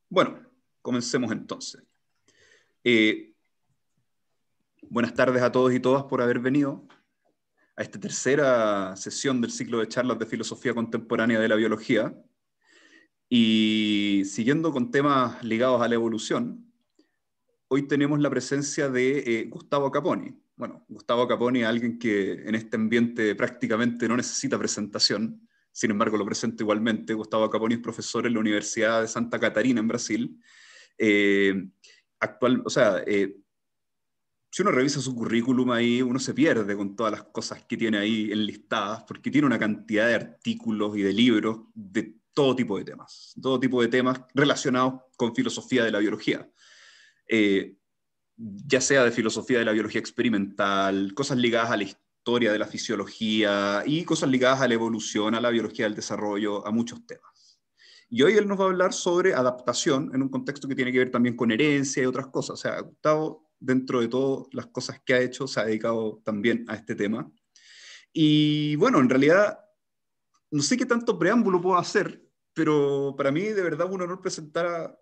Bueno, comencemos entonces. Eh, Buenas tardes a todos y todas por haber venido a esta tercera sesión del ciclo de charlas de filosofía contemporánea de la biología. Y siguiendo con temas ligados a la evolución, hoy tenemos la presencia de Gustavo Caponi. Bueno, Gustavo Caponi es alguien que en este ambiente prácticamente no necesita presentación, sin embargo lo presento igualmente. Gustavo Caponi es profesor en la Universidad de Santa Catarina en Brasil. Eh, si uno revisa su currículum ahí, uno se pierde con todas las cosas que tiene ahí enlistadas, porque tiene una cantidad de artículos y de libros de todo tipo de temas relacionados con filosofía de la biología. Eh, ya sea de filosofía de la biología experimental, cosas ligadas a la historia de la fisiología y cosas ligadas a la evolución, a la biología del desarrollo, a muchos temas. Y hoy él nos va a hablar sobre adaptación en un contexto que tiene que ver también con herencia y otras cosas. O sea, Gustavo, dentro de todas las cosas que ha hecho, se ha dedicado también a este tema. Y bueno, en realidad, no sé qué tanto preámbulo puedo hacer, pero para mí de verdad es un honor presentar a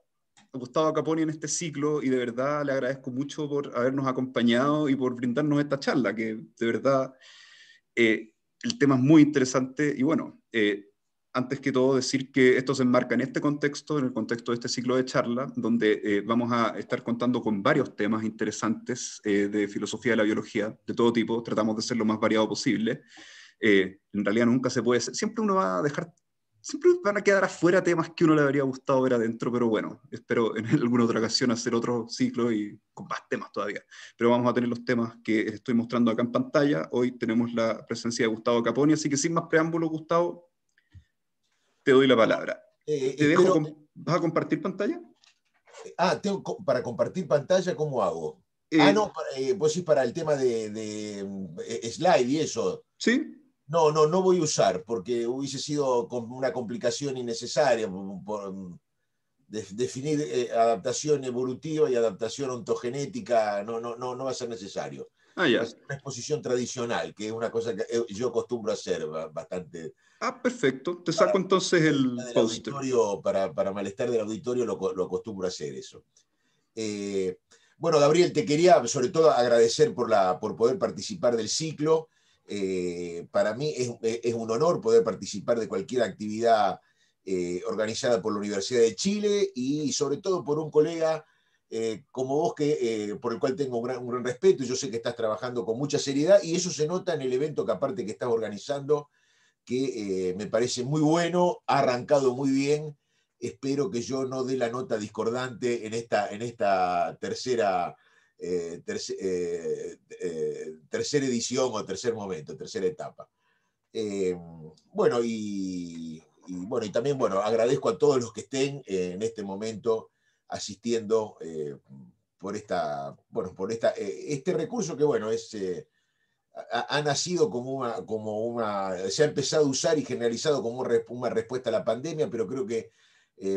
Gustavo Caponi en este ciclo y de verdad le agradezco mucho por habernos acompañado y por brindarnos esta charla, que de verdad el tema es muy interesante y bueno, antes que todo decir que esto se enmarca en este contexto, en el contexto de este ciclo de charla, donde vamos a estar contando con varios temas interesantes de filosofía de la biología, de todo tipo, tratamos de ser lo más variado posible. En realidad nunca se puede ser, siempre uno va a dejar, siempre van a quedar afuera temas que uno le habría gustado ver adentro, pero bueno, espero en alguna otra ocasión hacer otro ciclo y con más temas todavía. Pero vamos a tener los temas que estoy mostrando acá en pantalla. Hoy tenemos la presencia de Gustavo Caponi, así que sin más preámbulos, Gustavo, te doy la palabra. Te dejo, Espero. ¿vas a compartir pantalla? Para compartir pantalla, ¿cómo hago? Eh, No, pues sí, para el tema slide y eso. ¿Sí? No voy a usar porque hubiese sido una complicación innecesaria definir adaptación evolutiva y adaptación ontogenética. No va a ser necesario. Ah, Va a ya. ser una exposición tradicional, que es una cosa que yo acostumbro a hacer bastante. Ah, perfecto. Te Para saco entonces el del póster. auditorio, para malestar del auditorio, lo acostumbro a hacer eso. Eh, bueno, Gabriel, te quería sobre todo agradecer por poder participar del ciclo. Para mí es un honor poder participar de cualquier actividad organizada por la Universidad de Chile y sobre todo por un colega como vos, por el cual tengo un gran respeto. Yo sé que estás trabajando con mucha seriedad y eso se nota en el evento que aparte que estás organizando, que me parece muy bueno, ha arrancado muy bien. Espero que yo no dé la nota discordante en esta tercera edición o tercer momento, tercera etapa. Eh, bueno, y también bueno, agradezco a todos los que estén en este momento asistiendo este recurso que bueno, ha nacido se ha empezado a usar y generalizado como una respuesta a la pandemia, pero creo que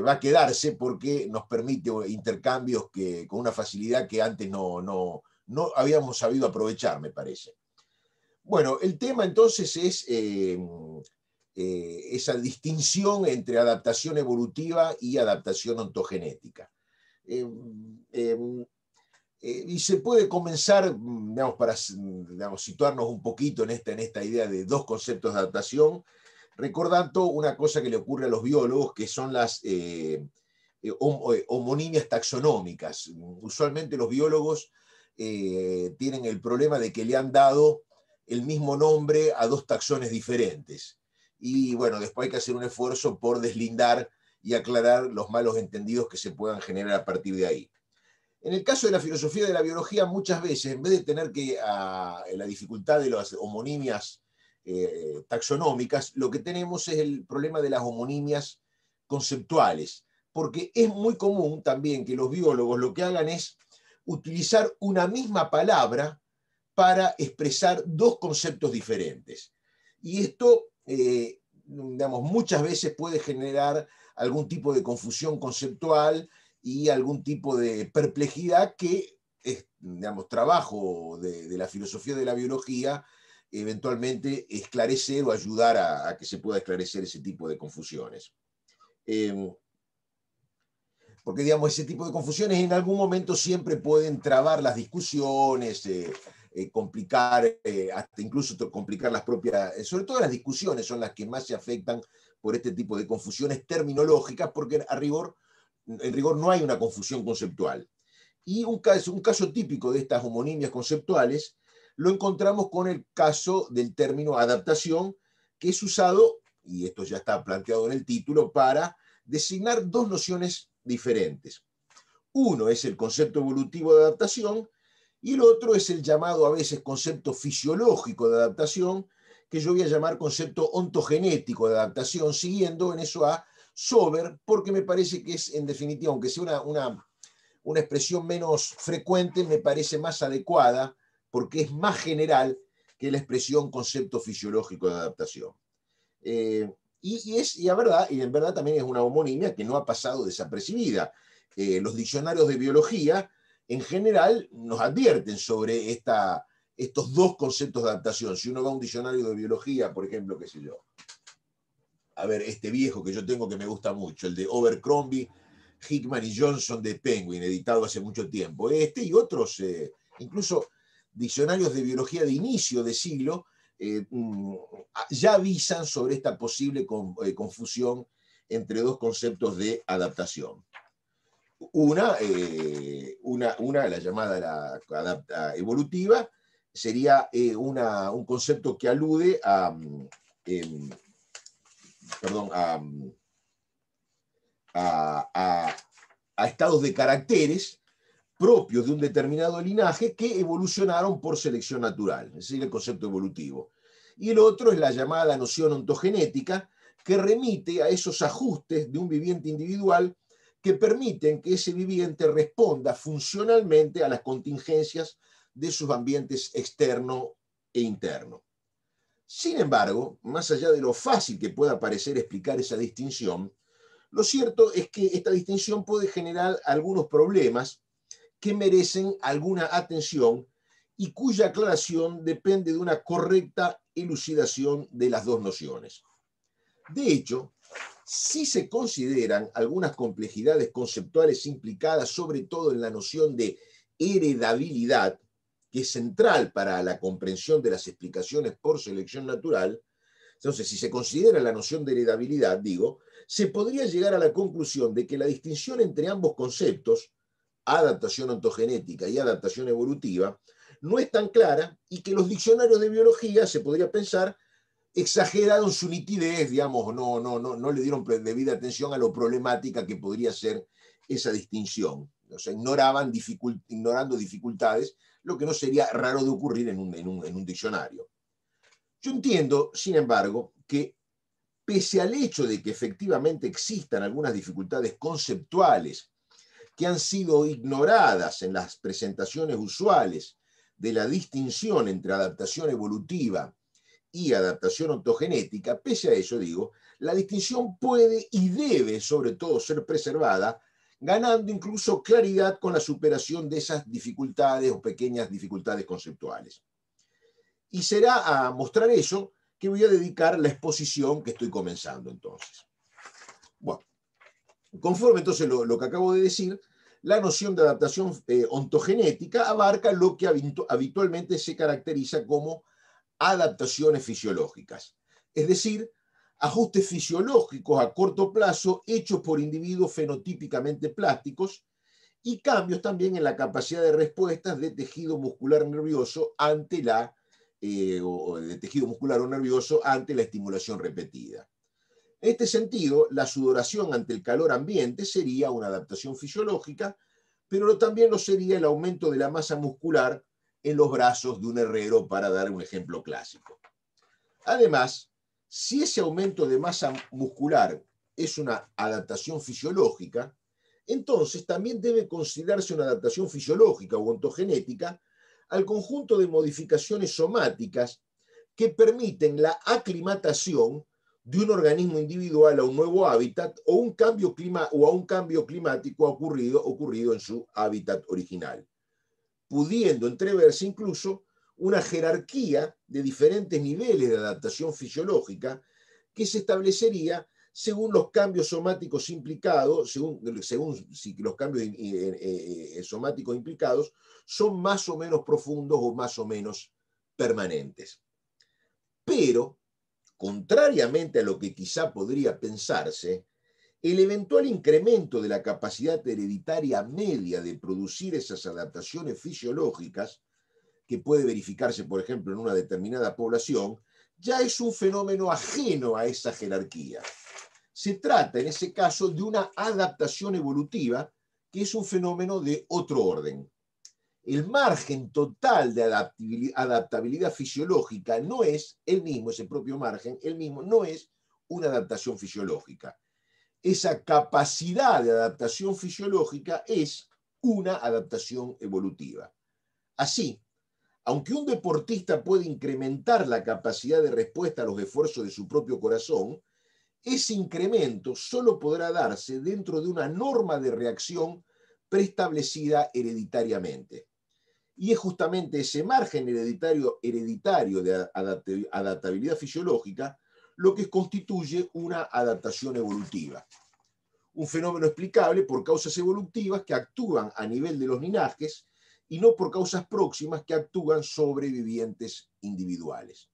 va a quedarse porque nos permite intercambios con una facilidad que antes no habíamos sabido aprovechar, me parece. Bueno, el tema entonces es esa distinción entre adaptación evolutiva y adaptación ontogenética. Eh, eh, y se puede comenzar, digamos, para situarnos un poquito en esta idea de dos conceptos de adaptación, recordando una cosa que le ocurre a los biólogos, que son las homonimias taxonómicas. Usualmente los biólogos tienen el problema de que le han dado el mismo nombre a dos taxones diferentes. Y bueno, después hay que hacer un esfuerzo por deslindar y aclarar los malos entendidos que se puedan generar a partir de ahí. En el caso de la filosofía de la biología, muchas veces, en vez de tener la dificultad de las homonimias taxonómicas, lo que tenemos es el problema de las homonimias conceptuales, porque es muy común también que los biólogos lo que hagan es utilizar una misma palabra para expresar dos conceptos diferentes. Y esto, digamos, muchas veces puede generar algún tipo de confusión conceptual y algún tipo de perplejidad que es, digamos, trabajo de la filosofía de la biología, eventualmente esclarecer o ayudar que se pueda esclarecer ese tipo de confusiones. porque digamos, ese tipo de confusiones en algún momento siempre pueden trabar las discusiones, complicar, hasta incluso complicar las propias, sobre todo las discusiones son las que más se afectan por este tipo de confusiones terminológicas, porque en rigor no hay una confusión conceptual. Y un caso típico de estas homonimias conceptuales lo encontramos con el caso del término adaptación, que es usado, y esto ya está planteado en el título, para designar dos nociones diferentes. Uno es el concepto evolutivo de adaptación y el otro es el llamado a veces concepto fisiológico de adaptación, que yo voy a llamar concepto ontogenético de adaptación, siguiendo en eso a Sober, porque me parece que es, en definitiva, aunque sea una expresión menos frecuente, me parece más adecuada, porque es más general que la expresión concepto fisiológico de adaptación. Y en verdad también es una homonimia que no ha pasado desapercibida. Los diccionarios de biología en general nos advierten sobre estos dos conceptos de adaptación. Si uno va a un diccionario de biología, por ejemplo, qué sé yo, a ver, este viejo que yo tengo que me gusta mucho, el de Abercrombie, Hickman y Johnson de Penguin, editado hace mucho tiempo. Este y otros, incluso diccionarios de biología de inicio de siglo, ya avisan sobre esta posible confusión entre dos conceptos de adaptación. Una, la llamada la evolutiva, sería un concepto que alude a estados de caracteres propios de un determinado linaje que evolucionaron por selección natural, es decir, el concepto evolutivo. Y el otro es la llamada noción ontogenética, que remite a esos ajustes de un viviente individual que permiten que ese viviente responda funcionalmente a las contingencias de sus ambientes externo e interno. Sin embargo, más allá de lo fácil que pueda parecer explicar esa distinción, lo cierto es que esta distinción puede generar algunos problemas que merecen alguna atención y cuya aclaración depende de una correcta elucidación de las dos nociones. De hecho, si se consideran algunas complejidades conceptuales implicadas, sobre todo en la noción de heredabilidad, que es central para la comprensión de las explicaciones por selección natural, entonces, si se considera la noción de heredabilidad, digo, se podría llegar a la conclusión de que la distinción entre ambos conceptos, adaptación ontogenética y adaptación evolutiva, no es tan clara y que los diccionarios de biología, se podría pensar, exageraron su nitidez, digamos, no le dieron debida atención a lo problemática que podría ser esa distinción. O sea, ignorando dificultades, lo que no sería raro de ocurrir en un diccionario. Yo entiendo, sin embargo, que pese al hecho de que efectivamente existan algunas dificultades conceptuales que han sido ignoradas en las presentaciones usuales de la distinción entre adaptación evolutiva y adaptación ontogenética, pese a eso, digo, la distinción puede y debe, sobre todo, ser preservada, ganando incluso claridad con la superación de esas dificultades o pequeñas dificultades conceptuales. Y será a mostrar eso que voy a dedicar la exposición que estoy comenzando entonces. Bueno, conforme entonces lo que acabo de decir, la noción de adaptación ontogenética abarca lo que habitualmente se caracteriza como adaptaciones fisiológicas, es decir, ajustes fisiológicos a corto plazo hechos por individuos fenotípicamente plásticos y cambios también en la capacidad de respuestas de tejido muscular nervioso ante de tejido muscular o nervioso ante la estimulación repetida. En este sentido, la sudoración ante el calor ambiente sería una adaptación fisiológica, pero también lo sería el aumento de la masa muscular en los brazos de un herrero, para dar un ejemplo clásico. Además, si ese aumento de masa muscular es una adaptación fisiológica, entonces también debe considerarse una adaptación fisiológica o ontogenética al conjunto de modificaciones somáticas que permiten la aclimatación de un organismo individual a un nuevo hábitat o a un cambio climático ocurrido en su hábitat original, pudiendo entreverse incluso una jerarquía de diferentes niveles de adaptación fisiológica que se establecería según los cambios somáticos implicados, según si los cambios somáticos implicados son más o menos profundos o más o menos permanentes. Pero, contrariamente a lo que quizá podría pensarse, el eventual incremento de la capacidad hereditaria media de producir esas adaptaciones fisiológicas, que puede verificarse, por ejemplo, en una determinada población, ya es un fenómeno ajeno a esa jerarquía. Se trata, en ese caso, de una adaptación evolutiva, que es un fenómeno de otro orden. El margen total de adaptabilidad fisiológica no es el mismo, ese propio margen, el mismo no es una adaptación fisiológica. Esa capacidad de adaptación fisiológica es una adaptación evolutiva. Así, aunque un deportista puede incrementar la capacidad de respuesta a los esfuerzos de su propio corazón, ese incremento solo podrá darse dentro de una norma de reacción preestablecida hereditariamente. Y es justamente ese margen hereditario de adaptabilidad fisiológica lo que constituye una adaptación evolutiva. Un fenómeno explicable por causas evolutivas que actúan a nivel de los linajes y no por causas próximas que actúan sobre vivientes individuales.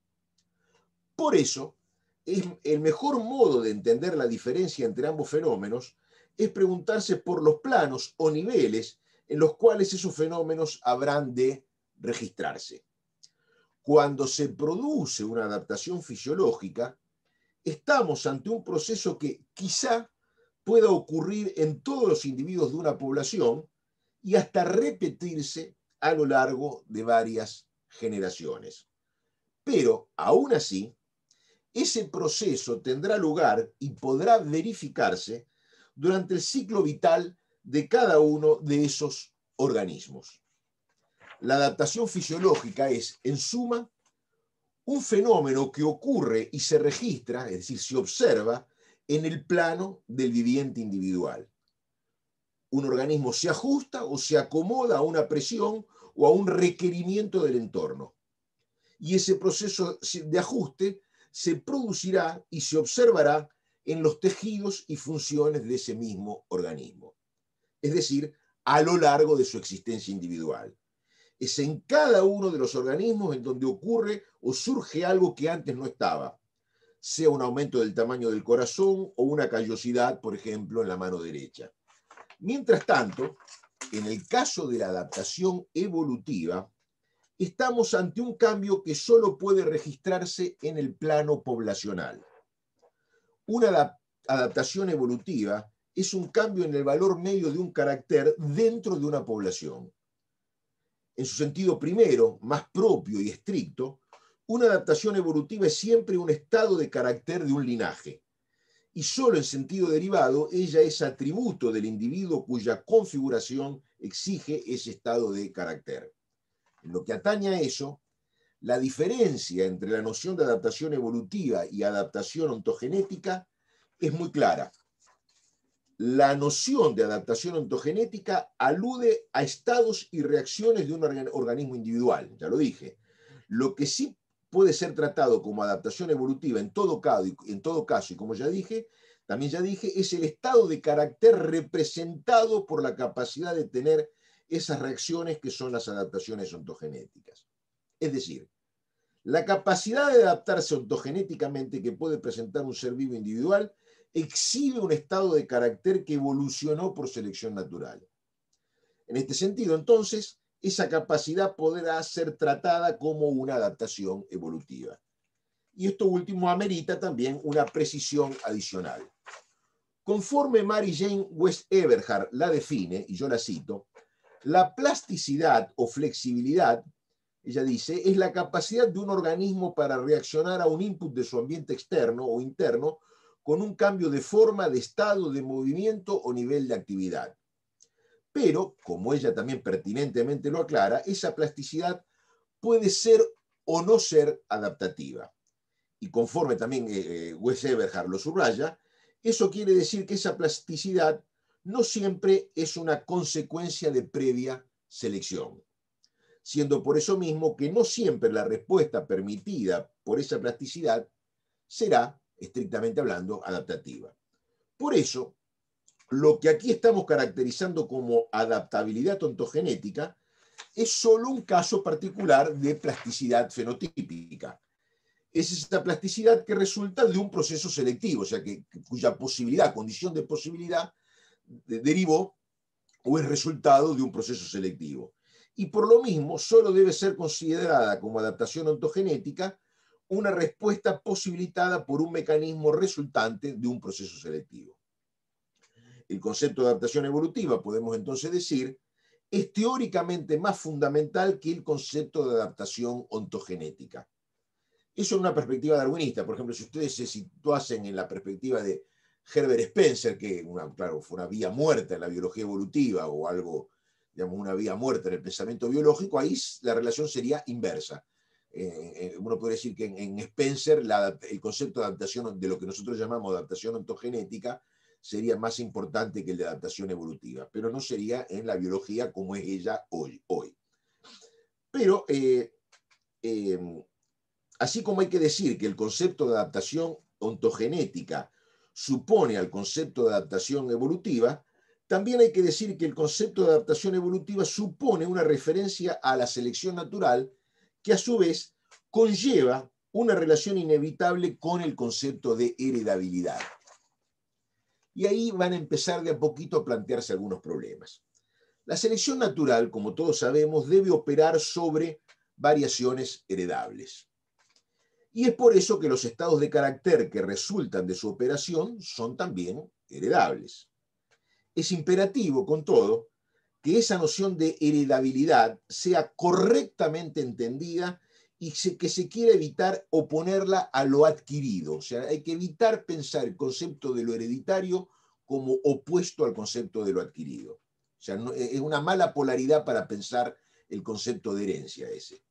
Por eso, el mejor modo de entender la diferencia entre ambos fenómenos es preguntarse por los planos o niveles en los cuales esos fenómenos habrán de registrarse. Cuando se produce una adaptación fisiológica, estamos ante un proceso que quizá pueda ocurrir en todos los individuos de una población y hasta repetirse a lo largo de varias generaciones. Pero, aún así, ese proceso tendrá lugar y podrá verificarse durante el ciclo vital de cada uno de esos organismos. La adaptación fisiológica es, en suma, un fenómeno que ocurre y se registra, es decir, se observa en el plano del viviente individual. Un organismo se ajusta o se acomoda a una presión o a un requerimiento del entorno. Y ese proceso de ajuste se producirá y se observará en los tejidos y funciones de ese mismo organismo. Es decir, a lo largo de su existencia individual. Es en cada uno de los organismos en donde ocurre o surge algo que antes no estaba, sea un aumento del tamaño del corazón o una callosidad, por ejemplo, en la mano derecha. Mientras tanto, en el caso de la adaptación evolutiva, estamos ante un cambio que solo puede registrarse en el plano poblacional. Una adaptación evolutiva es un cambio en el valor medio de un carácter dentro de una población. En su sentido primero, más propio y estricto, una adaptación evolutiva es siempre un estado de carácter de un linaje, y solo en sentido derivado ella es atributo del individuo cuya configuración exige ese estado de carácter. En lo que atañe a eso, la diferencia entre la noción de adaptación evolutiva y adaptación ontogenética es muy clara. La noción de adaptación ontogenética alude a estados y reacciones de un organismo individual, ya lo dije. Lo que sí puede ser tratado como adaptación evolutiva en todo caso, y como también ya dije, es el estado de carácter representado por la capacidad de tener esas reacciones que son las adaptaciones ontogenéticas. Es decir, la capacidad de adaptarse ontogenéticamente que puede presentar un ser vivo individual exhibe un estado de carácter que evolucionó por selección natural. En este sentido, entonces, esa capacidad podrá ser tratada como una adaptación evolutiva. Y esto último amerita también una precisión adicional. Conforme Mary Jane West Eberhard la define, y yo la cito, la plasticidad o flexibilidad, ella dice, es la capacidad de un organismo para reaccionar a un input de su ambiente externo o interno con un cambio de forma, de estado, de movimiento o nivel de actividad. Pero, como ella también pertinentemente lo aclara, esa plasticidad puede ser o no ser adaptativa. Y conforme también Wes Eberhard lo subraya, eso quiere decir que esa plasticidad no siempre es una consecuencia de previa selección, siendo por eso mismo que no siempre la respuesta permitida por esa plasticidad será estrictamente hablando, adaptativa. Por eso, lo que aquí estamos caracterizando como adaptabilidad ontogenética es solo un caso particular de plasticidad fenotípica. Es esa plasticidad que resulta de un proceso selectivo, o sea, cuya posibilidad, condición de posibilidad, derivó o es resultado de un proceso selectivo. Y por lo mismo, solo debe ser considerada como adaptación ontogenética una respuesta posibilitada por un mecanismo resultante de un proceso selectivo. El concepto de adaptación evolutiva, podemos entonces decir, es teóricamente más fundamental que el concepto de adaptación ontogenética. Eso en una perspectiva darwinista. Por ejemplo, si ustedes se situasen en la perspectiva de Herbert Spencer, que claro, fue una vía muerta en la biología evolutiva o algo, digamos, una vía muerta en el pensamiento biológico, ahí la relación sería inversa. Uno podría decir que en Spencer el concepto de adaptación, de lo que nosotros llamamos adaptación ontogenética, sería más importante que el de adaptación evolutiva, pero no sería en la biología como es ella hoy. Pero así como hay que decir que el concepto de adaptación ontogenética supone al concepto de adaptación evolutiva, también hay que decir que el concepto de adaptación evolutiva supone una referencia a la selección natural que a su vez conlleva una relación inevitable con el concepto de heredabilidad. Y ahí van a empezar de a poquito a plantearse algunos problemas. La selección natural, como todos sabemos, debe operar sobre variaciones heredables. Y es por eso que los estados de carácter que resultan de su operación son también heredables. Es imperativo, con todo, que esa noción de heredabilidad sea correctamente entendida y que se quiera evitar oponerla a lo adquirido. O sea, hay que evitar pensar el concepto de lo hereditario como opuesto al concepto de lo adquirido. O sea, es una mala polaridad para pensar el concepto de herencia ese.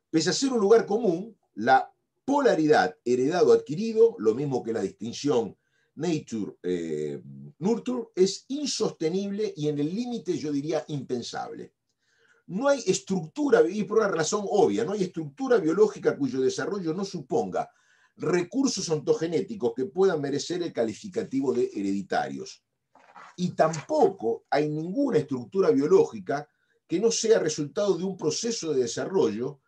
Pese a ser un lugar común, la polaridad heredado-adquirido, lo mismo que la distinción nature-nurture, es insostenible y en el límite yo diría impensable. No hay estructura, y por una razón obvia, no hay estructura biológica cuyo desarrollo no suponga recursos ontogenéticos que puedan merecer el calificativo de hereditarios. Y tampoco hay ninguna estructura biológica que no sea resultado de un proceso de desarrollo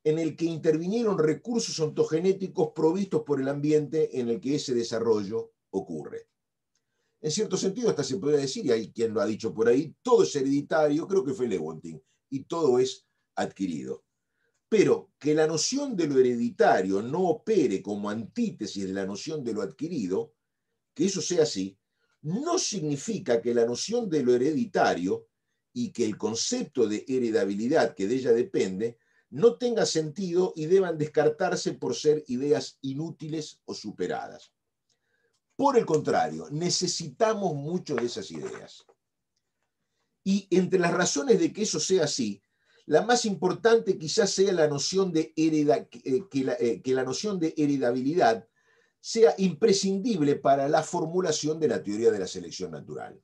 en el que intervinieron recursos ontogenéticos provistos por el ambiente en el que ese desarrollo ocurre. En cierto sentido, hasta se podría decir, y hay quien lo ha dicho por ahí, todo es hereditario, creo que fue Lewontin, y todo es adquirido. Pero que la noción de lo hereditario no opere como antítesis de la noción de lo adquirido, que eso sea así, no significa que la noción de lo hereditario y que el concepto de heredabilidad que de ella depende no tenga sentido y deban descartarse por ser ideas inútiles o superadas. Por el contrario, necesitamos mucho de esas ideas. Y entre las razones de que eso sea así, la más importante quizás sea la noción de que la noción de heredabilidad sea imprescindible para la formulación de la teoría de la selección natural.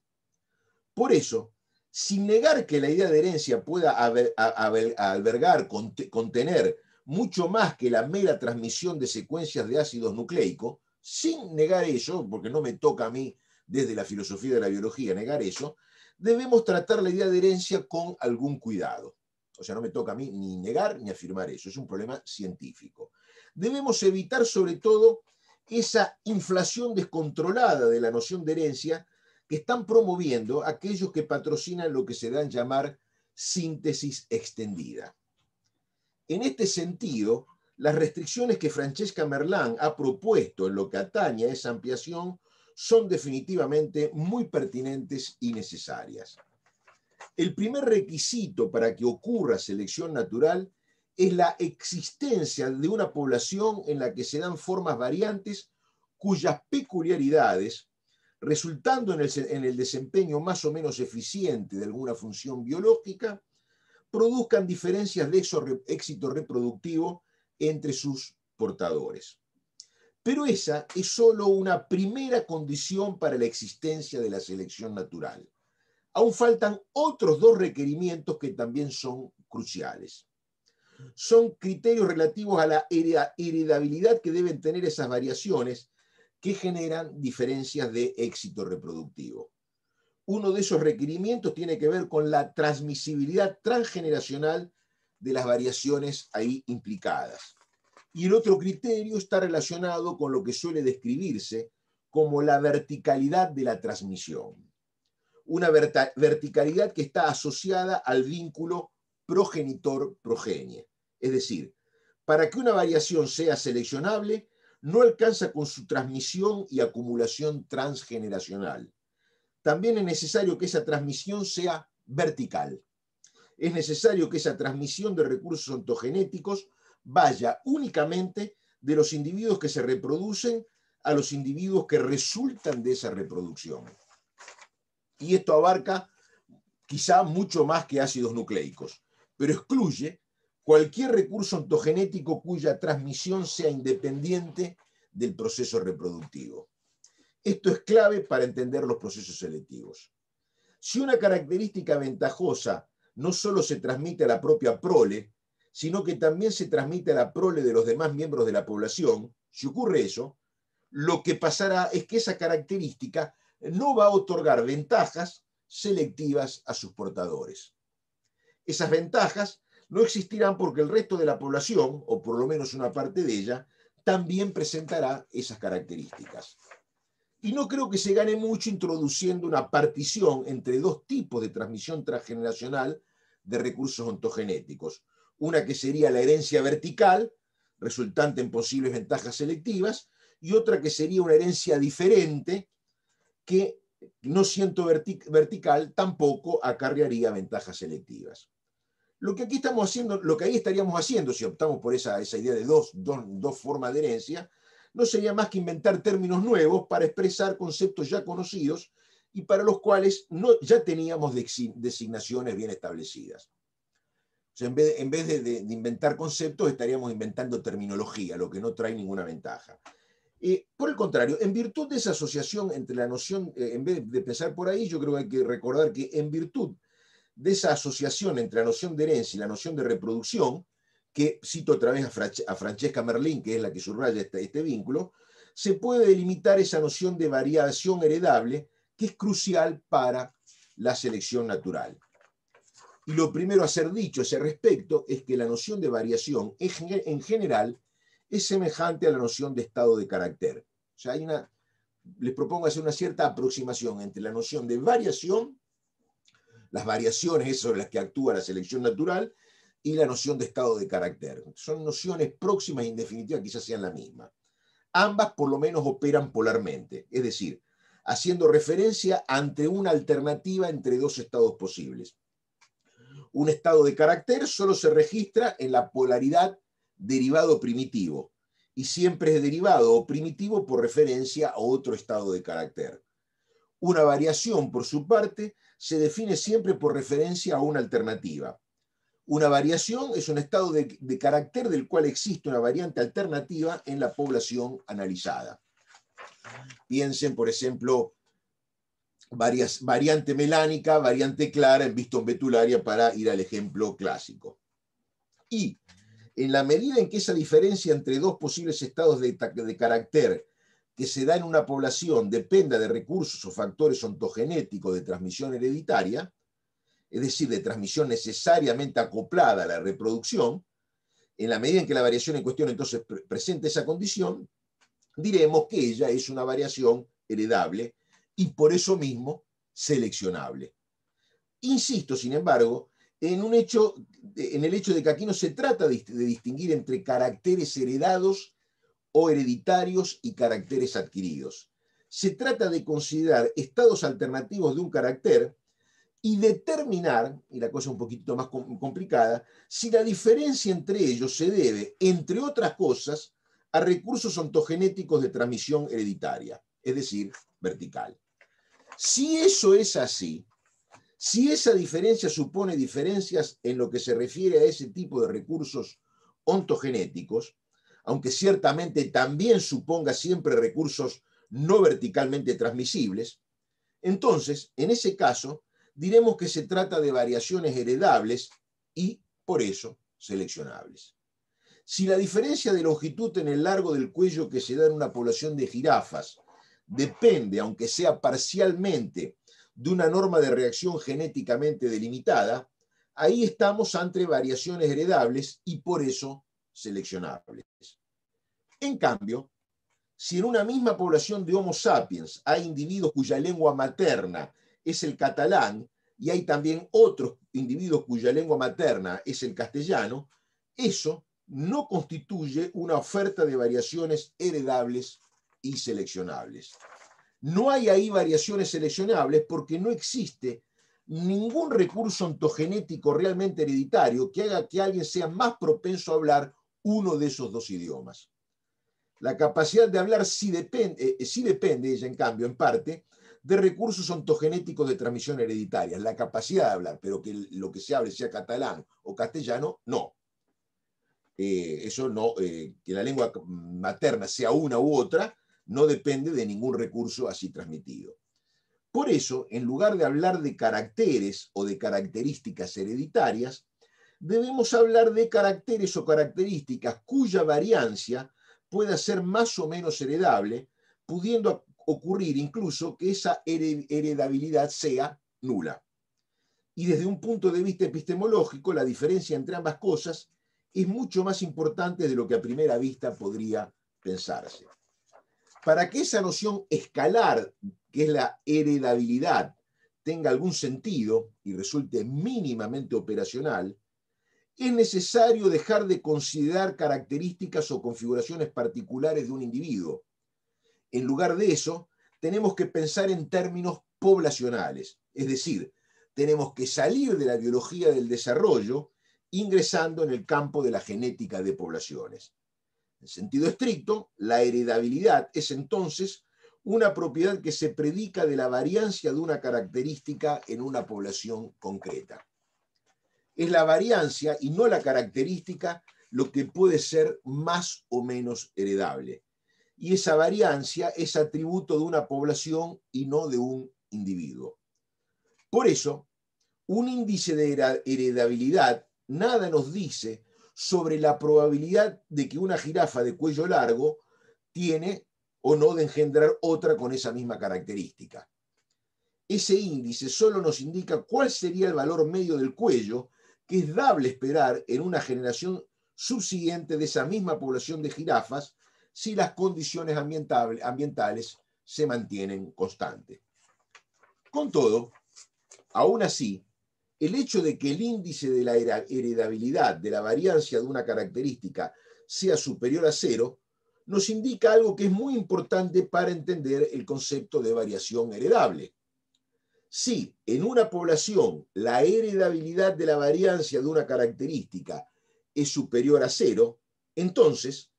Por eso, sin negar que la idea de herencia pueda albergar, contener mucho más que la mera transmisión de secuencias de ácidos nucleicos, sin negar eso, porque no me toca a mí desde la filosofía de la biología negar eso, debemos tratar la idea de herencia con algún cuidado. O sea, no me toca a mí ni negar ni afirmar eso, es un problema científico. Debemos evitar sobre todo esa inflación descontrolada de la noción de herencia que están promoviendo aquellos que patrocinan lo que se dan a llamar síntesis extendida. En este sentido, las restricciones que Francesca Merlán ha propuesto en lo que atañe a esa ampliación son definitivamente muy pertinentes y necesarias. El primer requisito para que ocurra selección natural es la existencia de una población en la que se dan formas variantes cuyas peculiaridades, resultando en el desempeño más o menos eficiente de alguna función biológica, produzcan diferencias de éxito reproductivo entre sus portadores. Pero esa es solo una primera condición para la existencia de la selección natural. Aún faltan otros dos requerimientos que también son cruciales. son criterios relativos a la heredabilidad que deben tener esas variaciones que generan diferencias de éxito reproductivo. Uno de esos requerimientos tiene que ver con la transmisibilidad transgeneracional de las variaciones ahí implicadas. Y el otro criterio está relacionado con lo que suele describirse como la verticalidad de la transmisión. Una verticalidad que está asociada al vínculo progenitor-progenie. Es decir, para que una variación sea seleccionable, no alcanza con su transmisión y acumulación transgeneracional. También es necesario que esa transmisión sea vertical. Es necesario que esa transmisión de recursos ontogenéticos vaya únicamente de los individuos que se reproducen a los individuos que resultan de esa reproducción. Y esto abarca quizá mucho más que ácidos nucleicos, pero excluye cualquier recurso ontogenético cuya transmisión sea independiente del proceso reproductivo. Esto es clave para entender los procesos selectivos. Si una característica ventajosa no solo se transmite a la propia prole, sino que también se transmite a la prole de los demás miembros de la población, si ocurre eso, lo que pasará es que esa característica no va a otorgar ventajas selectivas a sus portadores. Esas ventajas no existirán porque el resto de la población, o por lo menos una parte de ella, también presentará esas características. Y no creo que se gane mucho introduciendo una partición entre dos tipos de transmisión transgeneracional de recursos ontogenéticos. Una que sería la herencia vertical, resultante en posibles ventajas selectivas, y otra que sería una herencia diferente, que no siendo vertical tampoco acarrearía ventajas selectivas. Lo que aquí estamos haciendo, lo que ahí estaríamos haciendo, si optamos por esa idea de dos formas de herencia, no sería más que inventar términos nuevos para expresar conceptos ya conocidos y para los cuales ya teníamos designaciones bien establecidas. O sea, en vez de inventar conceptos, estaríamos inventando terminología, lo que no trae ninguna ventaja. Por el contrario, en virtud de esa asociación entre la noción, en vez de pensar por ahí, yo creo que hay que recordar que en virtud de esa asociación entre la noción de herencia y la noción de reproducción, que cito otra vez a Francesca Merlin, que es la que subraya este vínculo, se puede delimitar esa noción de variación heredable que es crucial para la selección natural. Y lo primero a ser dicho a ese respecto es que la noción de variación en general es semejante a la noción de estado de carácter. O sea, les propongo hacer una cierta aproximación entre la noción de variación, las variaciones sobre las que actúa la selección natural, y la noción de estado de carácter. Son nociones próximas y en definitiva quizás sean la misma. Ambas por lo menos operan polarmente, es decir, haciendo referencia ante una alternativa entre dos estados posibles. Un estado de carácter solo se registra en la polaridad derivado primitivo y siempre es derivado o primitivo por referencia a otro estado de carácter. Una variación, por su parte, se define siempre por referencia a una alternativa. Una variación es un estado de carácter del cual existe una variante alternativa en la población analizada. Piensen, por ejemplo, variante melánica, variante clara en Viston betularia, para ir al ejemplo clásico. Y en la medida en que esa diferencia entre dos posibles estados de carácter que se da en una población dependa de recursos o factores ontogenéticos de transmisión hereditaria, es decir, de transmisión necesariamente acoplada a la reproducción, en la medida en que la variación en cuestión entonces presente esa condición, diremos que ella es una variación heredable y por eso mismo seleccionable. Insisto, sin embargo, en el hecho de que aquí no se trata de distinguir entre caracteres heredados o hereditarios y caracteres adquiridos. Se trata de considerar estados alternativos de un carácter y determinar, y la cosa es un poquito más complicada, si la diferencia entre ellos se debe, entre otras cosas, a recursos ontogenéticos de transmisión hereditaria, es decir, vertical. Si eso es así, si esa diferencia supone diferencias en lo que se refiere a ese tipo de recursos ontogenéticos, aunque ciertamente también suponga siempre recursos no verticalmente transmisibles, entonces, en ese caso, diremos que se trata de variaciones heredables y, por eso, seleccionables. Si la diferencia de longitud en el largo del cuello que se da en una población de jirafas depende, aunque sea parcialmente, de una norma de reacción genéticamente delimitada, ahí estamos ante variaciones heredables y por eso seleccionables. En cambio, si en una misma población de Homo sapiens hay individuos cuya lengua materna es el catalán y hay también otros individuos cuya lengua materna es el castellano, eso no constituye una oferta de variaciones heredables y seleccionables. No hay ahí variaciones seleccionables porque no existe ningún recurso ontogenético realmente hereditario que haga que alguien sea más propenso a hablar uno de esos dos idiomas. La capacidad de hablar sí depende, ella en cambio, en parte, de recursos ontogenéticos de transmisión hereditaria. La capacidad de hablar, pero que lo que se hable sea catalán o castellano, no. Eso no, que la lengua materna sea una u otra, no depende de ningún recurso así transmitido. Por eso, en lugar de hablar de caracteres o de características hereditarias, debemos hablar de caracteres o características cuya variancia pueda ser más o menos heredable, pudiendo ocurrir incluso que esa heredabilidad sea nula. Y desde un punto de vista epistemológico, la diferencia entre ambas cosas es mucho más importante de lo que a primera vista podría pensarse. Para que esa noción escalar, que es la heredabilidad, tenga algún sentido y resulte mínimamente operacional, es necesario dejar de considerar características o configuraciones particulares de un individuo. En lugar de eso, tenemos que pensar en términos poblacionales, es decir, tenemos que salir de la biología del desarrollo ingresando en el campo de la genética de poblaciones. En sentido estricto, la heredabilidad es entonces una propiedad que se predica de la variancia de una característica en una población concreta. Es la variancia y no la característica lo que puede ser más o menos heredable. Y esa variancia es atributo de una población y no de un individuo. Por eso, un índice de heredabilidad nada nos dice sobre la probabilidad de que una jirafa de cuello largo tiene o no de engendrar otra con esa misma característica. Ese índice solo nos indica cuál sería el valor medio del cuello que es dable esperar en una generación subsiguiente de esa misma población de jirafas si las condiciones ambientales se mantienen constantes. Con todo, aún así, el hecho de que el índice de la heredabilidad de la variancia de una característica sea superior a cero nos indica algo que es muy importante para entender el concepto de variación heredable. Si en una población la heredabilidad de la variancia de una característica es superior a cero, entonces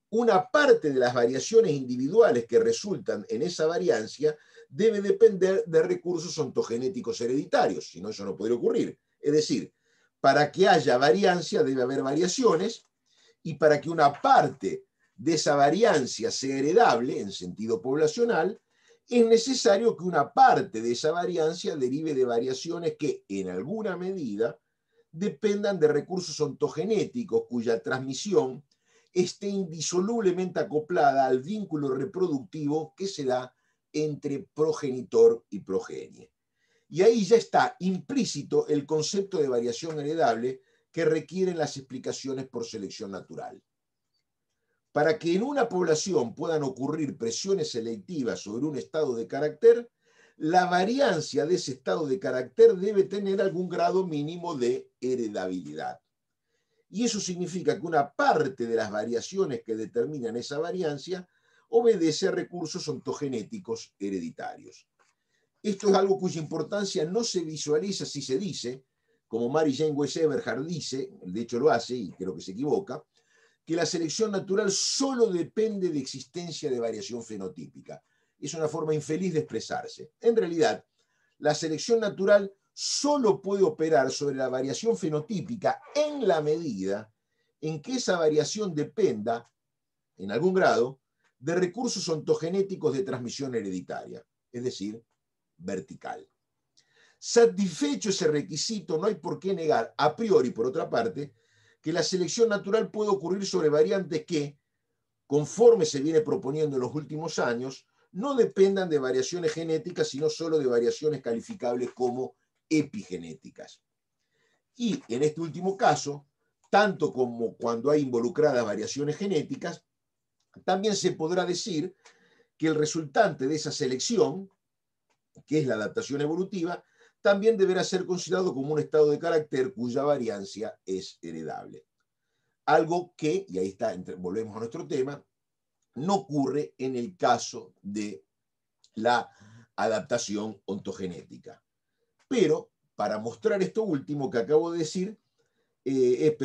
una parte de las variaciones individuales que resultan en esa variancia debe depender de recursos ontogenéticos hereditarios, si no eso no podría ocurrir. Es decir, para que haya variancia debe haber variaciones y para que una parte de esa variancia sea heredable en sentido poblacional, es necesario que una parte de esa variancia derive de variaciones que, en alguna medida, dependan de recursos ontogenéticos cuya transmisión esté indisolublemente acoplada al vínculo reproductivo que se da entre progenitor y progenie. Y ahí ya está implícito el concepto de variación heredable que requieren las explicaciones por selección natural. Para que en una población puedan ocurrir presiones selectivas sobre un estado de carácter, la variancia de ese estado de carácter debe tener algún grado mínimo de heredabilidad. Y eso significa que una parte de las variaciones que determinan esa variancia obedece a recursos ontogenéticos hereditarios. Esto es algo cuya importancia no se visualiza si se dice, como Mary Jane Weiss Eberhard dice, de hecho lo hace y creo que se equivoca, que la selección natural solo depende de existencia de variación fenotípica. Es una forma infeliz de expresarse. En realidad, la selección natural solo puede operar sobre la variación fenotípica en la medida en que esa variación dependa, en algún grado, de recursos ontogenéticos de transmisión hereditaria, es decir, vertical. Satisfecho ese requisito, no hay por qué negar, a priori, por otra parte, que la selección natural puede ocurrir sobre variantes que, conforme se viene proponiendo en los últimos años, no dependan de variaciones genéticas, sino solo de variaciones calificables como epigenéticas. Y en este último caso, tanto como cuando hay involucradas variaciones genéticas, también se podrá decir que el resultante de esa selección, que es la adaptación evolutiva, también deberá ser considerado como un estado de carácter cuya variancia es heredable. Algo que, y ahí está, volvemos a nuestro tema, no ocurre en el caso de la adaptación ontogenética. Pero para mostrar esto último que acabo de decir,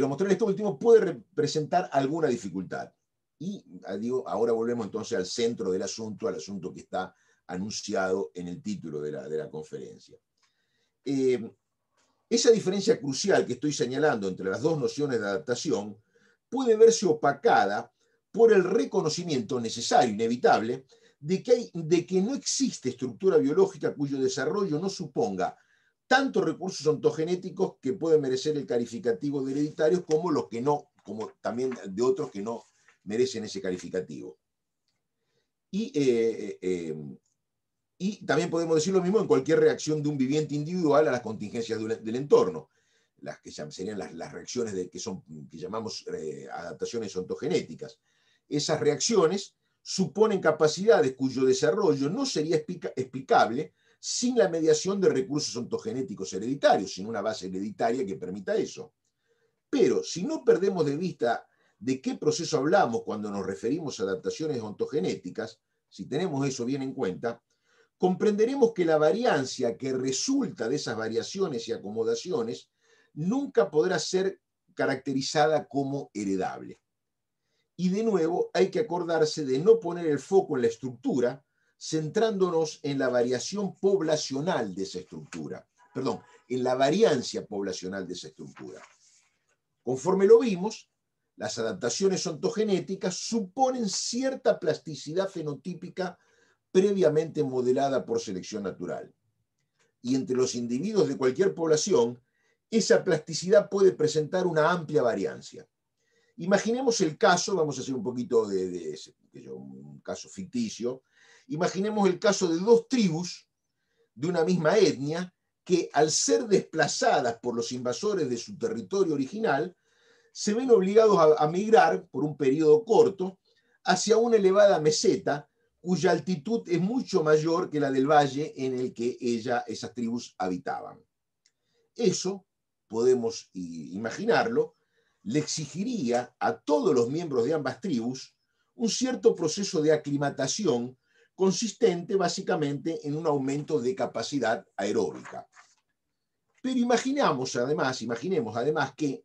mostrar esto último puede representar alguna dificultad. Y digo, ahora volvemos entonces al centro del asunto, al asunto que está anunciado en el título de la conferencia. Esa diferencia crucial que estoy señalando entre las dos nociones de adaptación puede verse opacada por el reconocimiento necesario, inevitable, de que no existe estructura biológica cuyo desarrollo no suponga tanto recursos ontogenéticos que pueden merecer el calificativo de hereditarios como los que no, como también de otros que no merecen ese calificativo. Y también podemos decir lo mismo en cualquier reacción de un viviente individual a las contingencias del entorno, las que serían las reacciones que llamamos adaptaciones ontogenéticas. Esas reacciones suponen capacidades cuyo desarrollo no sería explicable sin la mediación de recursos ontogenéticos hereditarios, sin una base hereditaria que permita eso. Pero si no perdemos de vista de qué proceso hablamos cuando nos referimos a adaptaciones ontogenéticas, si tenemos eso bien en cuenta, comprenderemos que la variancia que resulta de esas variaciones y acomodaciones nunca podrá ser caracterizada como heredable. Y de nuevo hay que acordarse de no poner el foco en la estructura, centrándonos en la variación poblacional de esa estructura, perdón, en la variancia poblacional de esa estructura. Conforme lo vimos, las adaptaciones ontogenéticas suponen cierta plasticidad fenotípica previamente modelada por selección natural. Y entre los individuos de cualquier población, esa plasticidad puede presentar una amplia variancia. Imaginemos el caso, vamos a hacer un poquito un caso ficticio, imaginemos el caso de dos tribus de una misma etnia que al ser desplazadas por los invasores de su territorio original, se ven obligados a migrar por un periodo corto hacia una elevada meseta cuya altitud es mucho mayor que la del valle en el que esas tribus habitaban. Eso, podemos imaginarlo, le exigiría a todos los miembros de ambas tribus un cierto proceso de aclimatación consistente básicamente en un aumento de capacidad aeróbica. Pero imaginemos además que,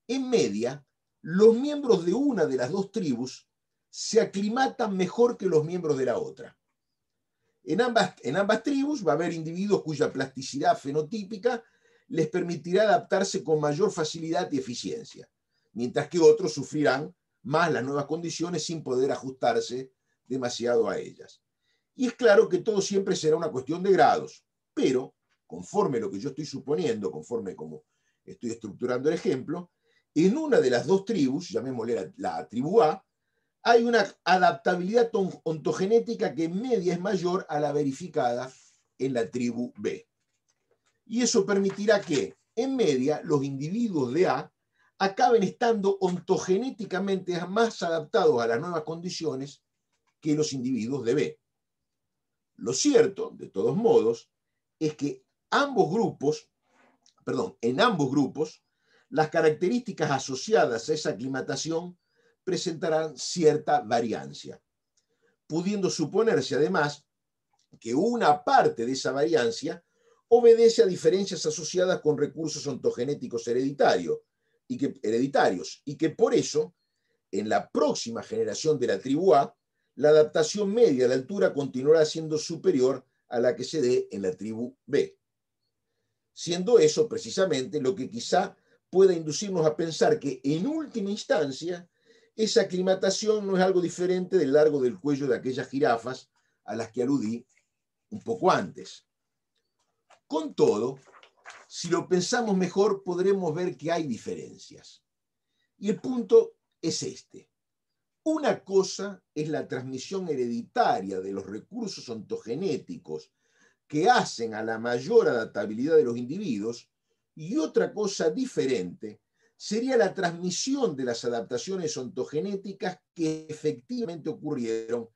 en media, los miembros de una de las dos tribus se aclimatan mejor que los miembros de la otra. En ambas tribus va a haber individuos cuya plasticidad fenotípica les permitirá adaptarse con mayor facilidad y eficiencia, mientras que otros sufrirán más las nuevas condiciones sin poder ajustarse demasiado a ellas. Y es claro que todo siempre será una cuestión de grados, pero conforme lo que yo estoy suponiendo, conforme como estoy estructurando el ejemplo, en una de las dos tribus, llamémosle la tribu A, hay una adaptabilidad ontogenética que en media es mayor a la verificada en la tribu B. Y eso permitirá que, en media, los individuos de A acaben estando ontogenéticamente más adaptados a las nuevas condiciones que los individuos de B. Lo cierto, de todos modos, es que en ambos grupos, las características asociadas a esa aclimatación presentarán cierta variancia, pudiendo suponerse además que una parte de esa variancia obedece a diferencias asociadas con recursos ontogenéticos hereditarios y que por eso, en la próxima generación de la tribu A, la adaptación media de altura continuará siendo superior a la que se dé en la tribu B. Siendo eso precisamente lo que quizá pueda inducirnos a pensar que en última instancia esa aclimatación no es algo diferente del largo del cuello de aquellas jirafas a las que aludí un poco antes. Con todo, si lo pensamos mejor, podremos ver que hay diferencias. Y el punto es este. Una cosa es la transmisión hereditaria de los recursos ontogenéticos que hacen a la mayor adaptabilidad de los individuos, y otra cosa diferente sería la transmisión de las adaptaciones ontogenéticas que efectivamente ocurrieron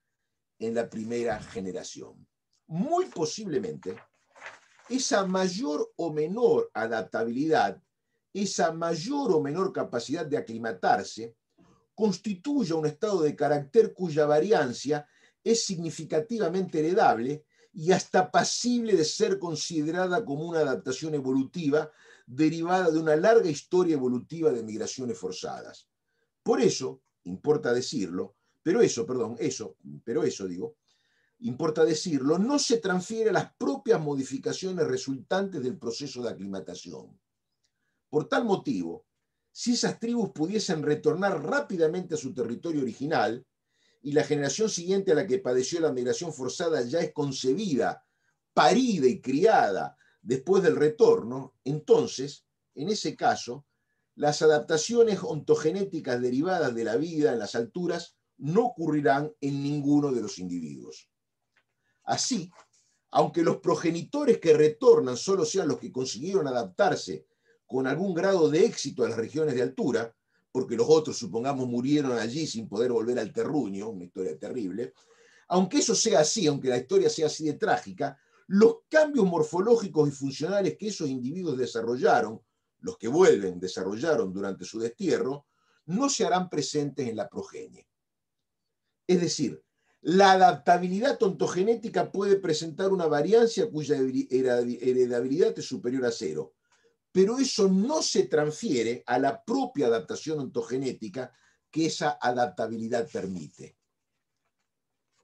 en la primera generación. Muy posiblemente, esa mayor o menor adaptabilidad, esa mayor o menor capacidad de aclimatarse, constituya un estado de carácter cuya variancia es significativamente heredable y hasta pasible de ser considerada como una adaptación evolutiva derivada de una larga historia evolutiva de migraciones forzadas. Por eso, importa decirlo, importa decirlo, no se transfiere a las propias modificaciones resultantes del proceso de aclimatación. Por tal motivo, si esas tribus pudiesen retornar rápidamente a su territorio original, y la generación siguiente a la que padeció la migración forzada ya es concebida, parida y criada después del retorno, entonces, en ese caso, las adaptaciones ontogenéticas derivadas de la vida en las alturas no ocurrirán en ninguno de los individuos. Así, aunque los progenitores que retornan solo sean los que consiguieron adaptarse con algún grado de éxito a las regiones de altura, porque los otros, supongamos, murieron allí sin poder volver al terruño, una historia terrible, aunque eso sea así, aunque la historia sea así de trágica, los cambios morfológicos y funcionales que esos individuos desarrollaron, los que vuelven desarrollaron durante su destierro, no se harán presentes en la progenie. Es decir, la adaptabilidad ontogenética puede presentar una variancia cuya heredabilidad es superior a cero, pero eso no se transfiere a la propia adaptación ontogenética que esa adaptabilidad permite.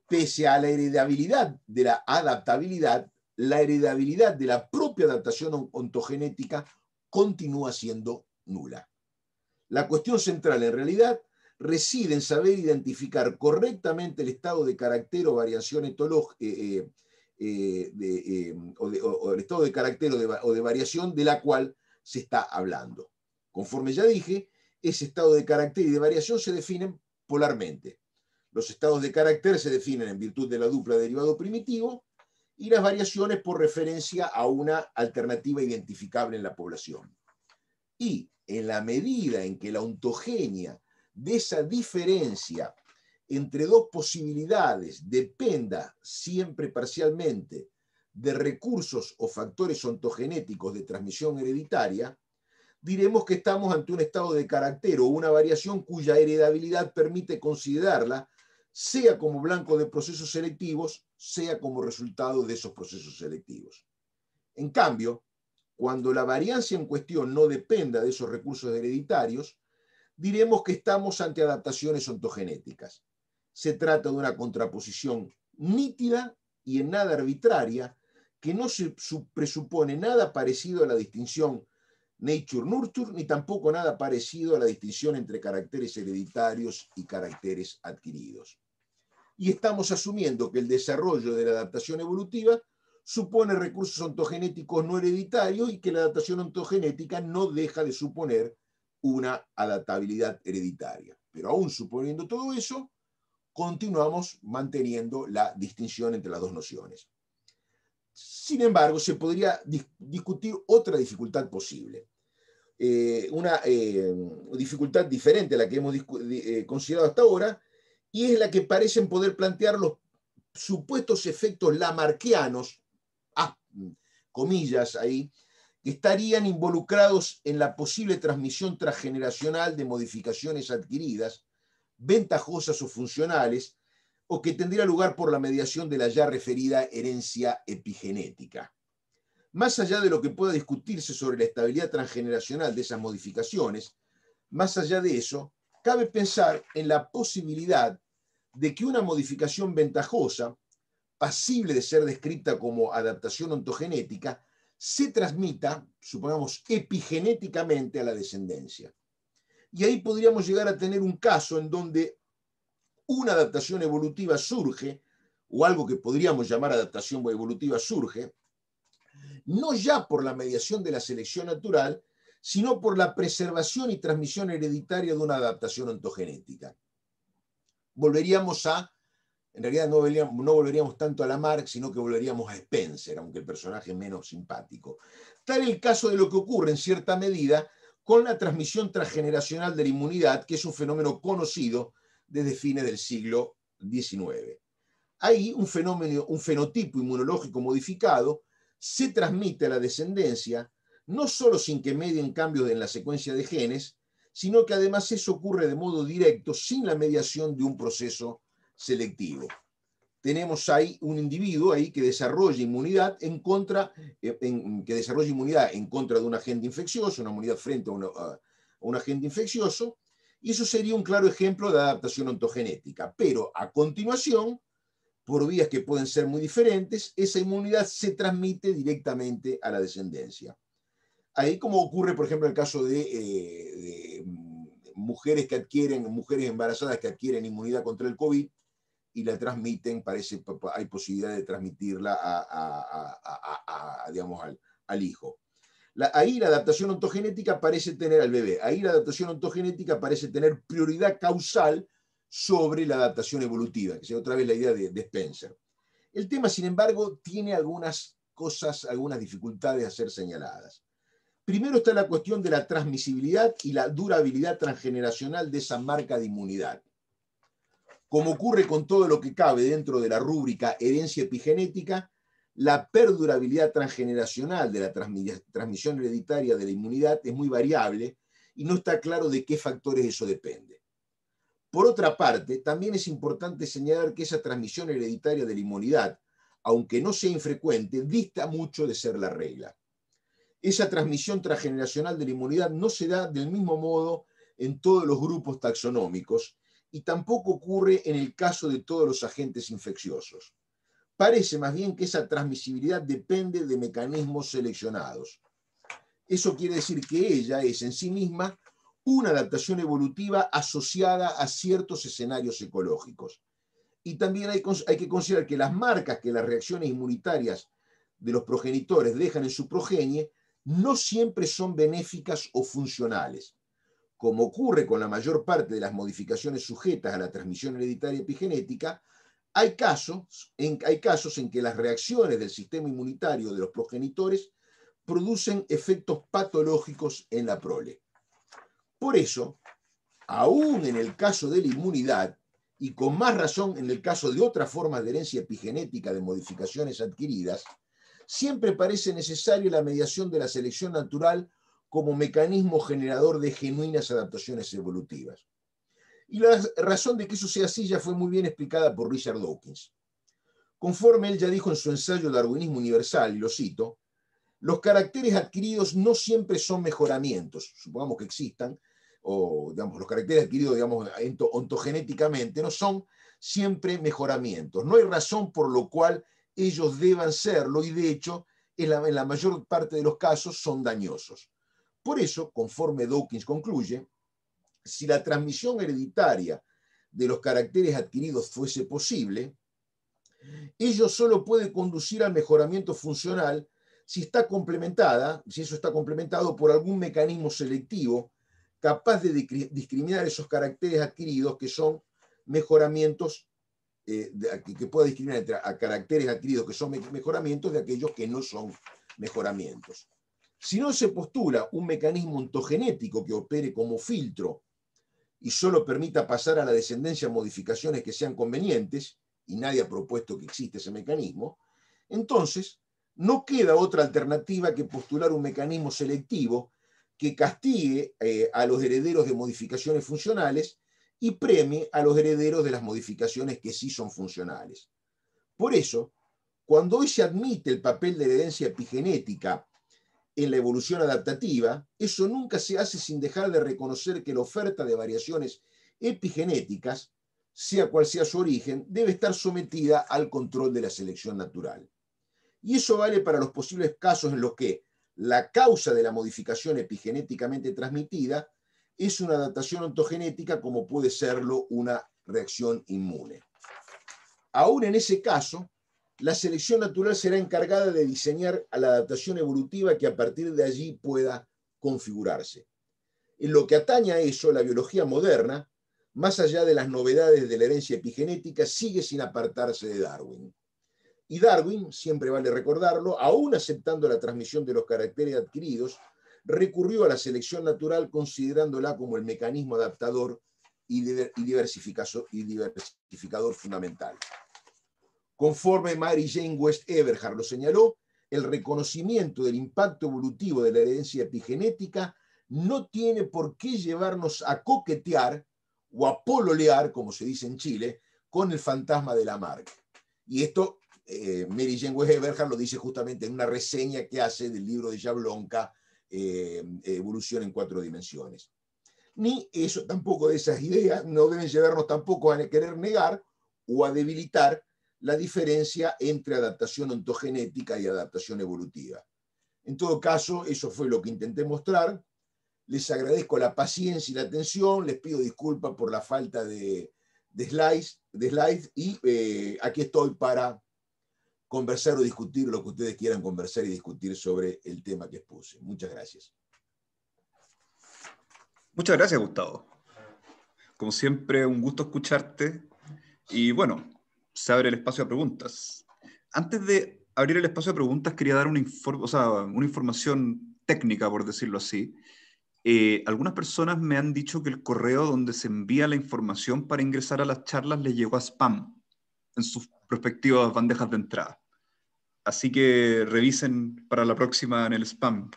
Pese a la heredabilidad de la adaptabilidad, la heredabilidad de la propia adaptación ontogenética continúa siendo nula. La cuestión central, en realidad, reside en saber identificar correctamente el estado de carácter o variación etológica, o el estado de carácter o de variación de la cual se está hablando. Conforme ya dije, ese estado de carácter y de variación se definen polarmente. Los estados de carácter se definen en virtud de la dupla derivado primitivo y las variaciones por referencia a una alternativa identificable en la población. Y en la medida en que la ontogenia de esa diferencia entre dos posibilidades dependa siempre parcialmente de recursos o factores ontogenéticos de transmisión hereditaria, diremos que estamos ante un estado de carácter o una variación cuya heredabilidad permite considerarla sea como blanco de procesos selectivos, sea como resultado de esos procesos selectivos. En cambio, cuando la variancia en cuestión no dependa de esos recursos hereditarios, diremos que estamos ante adaptaciones ontogenéticas. Se trata de una contraposición nítida y en nada arbitraria que no se presupone nada parecido a la distinción nature-nurture, ni tampoco nada parecido a la distinción entre caracteres hereditarios y caracteres adquiridos. Y estamos asumiendo que el desarrollo de la adaptación evolutiva supone recursos ontogenéticos no hereditarios y que la adaptación ontogenética no deja de suponer una adaptabilidad hereditaria. Pero aún suponiendo todo eso, continuamos manteniendo la distinción entre las dos nociones. Sin embargo, se podría discutir otra dificultad posible. Una dificultad diferente a la que hemos considerado hasta ahora, y es la que parecen poder plantear los supuestos efectos lamarckianos, comillas ahí, que estarían involucrados en la posible transmisión transgeneracional de modificaciones adquiridas, ventajosas o funcionales, o que tendría lugar por la mediación de la ya referida herencia epigenética. Más allá de lo que pueda discutirse sobre la estabilidad transgeneracional de esas modificaciones, más allá de eso, cabe pensar en la posibilidad de que una modificación ventajosa, pasible de ser descrita como adaptación ontogenética, se transmita, supongamos, epigenéticamente a la descendencia. Y ahí podríamos llegar a tener un caso en donde una adaptación evolutiva surge, o algo que podríamos llamar adaptación evolutiva surge, no ya por la mediación de la selección natural, sino por la preservación y transmisión hereditaria de una adaptación ontogenética. Volveríamos a, en realidad no volveríamos tanto a Lamarck, sino que volveríamos a Spencer, aunque el personaje es menos simpático. Tal el caso de lo que ocurre en cierta medida con la transmisión transgeneracional de la inmunidad, que es un fenómeno conocido desde fines del siglo XIX. Ahí un fenotipo inmunológico modificado se transmite a la descendencia, no solo sin que medien cambios en la secuencia de genes, sino que además eso ocurre de modo directo sin la mediación de un proceso selectivo. Tenemos ahí un individuo ahí que desarrolla inmunidad en contra de un agente infeccioso, una inmunidad frente a un agente infeccioso, y eso sería un claro ejemplo de adaptación ontogenética. Pero a continuación, por vías que pueden ser muy diferentes, esa inmunidad se transmite directamente a la descendencia. Ahí, como ocurre, por ejemplo, en el caso de mujeres embarazadas que adquieren inmunidad contra el COVID y la transmiten, hay posibilidad de transmitirla digamos, al hijo. Ahí la adaptación ontogenética parece tener al bebé. Ahí la adaptación ontogenética parece tener prioridad causal sobre la adaptación evolutiva, que es otra vez la idea de Spencer. El tema, sin embargo, tiene algunas dificultades a ser señaladas. Primero está la cuestión de la transmisibilidad y la durabilidad transgeneracional de esa marca de inmunidad. Como ocurre con todo lo que cabe dentro de la rúbrica herencia epigenética, la perdurabilidad transgeneracional de la transmisión hereditaria de la inmunidad es muy variable y no está claro de qué factores eso depende. Por otra parte, también es importante señalar que esa transmisión hereditaria de la inmunidad, aunque no sea infrecuente, dista mucho de ser la regla. Esa transmisión transgeneracional de la inmunidad no se da del mismo modo en todos los grupos taxonómicos y tampoco ocurre en el caso de todos los agentes infecciosos. Parece más bien que esa transmisibilidad depende de mecanismos seleccionados. Eso quiere decir que ella es en sí misma una adaptación evolutiva asociada a ciertos escenarios ecológicos. Y también hay que considerar que las marcas que las reacciones inmunitarias de los progenitores dejan en su progenie no siempre son benéficas o funcionales. Como ocurre con la mayor parte de las modificaciones sujetas a la transmisión hereditaria epigenética, hay casos en que las reacciones del sistema inmunitario de los progenitores producen efectos patológicos en la prole. Por eso, aún en el caso de la inmunidad, y con más razón en el caso de otras formas de herencia epigenética de modificaciones adquiridas, siempre parece necesaria la mediación de la selección natural como mecanismo generador de genuinas adaptaciones evolutivas. Y la razón de que eso sea así ya fue muy bien explicada por Richard Dawkins. Conforme él ya dijo en su ensayo Darwinismo Universal, y lo cito, los caracteres adquiridos no siempre son mejoramientos, supongamos que existan, o digamos, los caracteres adquiridos digamos, ontogenéticamente no son siempre mejoramientos. No hay razón por lo cual ellos deban serlo y de hecho en la mayor parte de los casos son dañosos. Por eso, conforme Dawkins concluye, si la transmisión hereditaria de los caracteres adquiridos fuese posible, ello solo puede conducir al mejoramiento funcional si eso está complementado por algún mecanismo selectivo capaz de discriminar esos caracteres adquiridos que son mejoramientos, que pueda discriminar entre caracteres adquiridos que son mejoramientos de aquellos que no son mejoramientos. Si no se postula un mecanismo ontogenético que opere como filtro y solo permita pasar a la descendencia modificaciones que sean convenientes, y nadie ha propuesto que existe ese mecanismo, entonces no queda otra alternativa que postular un mecanismo selectivo que castigue a los herederos de modificaciones funcionales y premie a los herederos de las modificaciones que sí son funcionales. Por eso, cuando hoy se admite el papel de la herencia epigenética en la evolución adaptativa, eso nunca se hace sin dejar de reconocer que la oferta de variaciones epigenéticas, sea cual sea su origen, debe estar sometida al control de la selección natural. Y eso vale para los posibles casos en los que la causa de la modificación epigenéticamente transmitida es una adaptación ontogenética como puede serlo una reacción inmune. Aún en ese caso, la selección natural será encargada de diseñar a la adaptación evolutiva que a partir de allí pueda configurarse. En lo que atañe a eso, la biología moderna, más allá de las novedades de la herencia epigenética, sigue sin apartarse de Darwin. Y Darwin, siempre vale recordarlo, aún aceptando la transmisión de los caracteres adquiridos, recurrió a la selección natural considerándola como el mecanismo adaptador y diversificador fundamental. Conforme Mary Jane West Everhart lo señaló, el reconocimiento del impacto evolutivo de la herencia epigenética no tiene por qué llevarnos a coquetear o a pololear, como se dice en Chile, con el fantasma de Lamarck. Y esto Mary Jane West Everhart lo dice justamente en una reseña que hace del libro de Jablonka, Evolución en 4 dimensiones. Ni eso tampoco de esas ideas no deben llevarnos tampoco a querer negar o a debilitar la diferencia entre adaptación ontogenética y adaptación evolutiva. En todo caso, eso fue lo que intenté mostrar. Les agradezco la paciencia y la atención, les pido disculpas por la falta de slides y aquí estoy para conversar o discutir lo que ustedes quieran conversar y discutir sobre el tema que expuse. Muchas gracias. Muchas gracias, Gustavo. Como siempre, un gusto escucharte. Y bueno, se abre el espacio a preguntas. Antes de abrir el espacio a preguntas, quería dar una información técnica, por decirlo así. Algunas personas me han dicho que el correo donde se envía la información para ingresar a las charlas les llegó a spam en sus respectivas bandejas de entrada. Así que revisen para la próxima en el spam,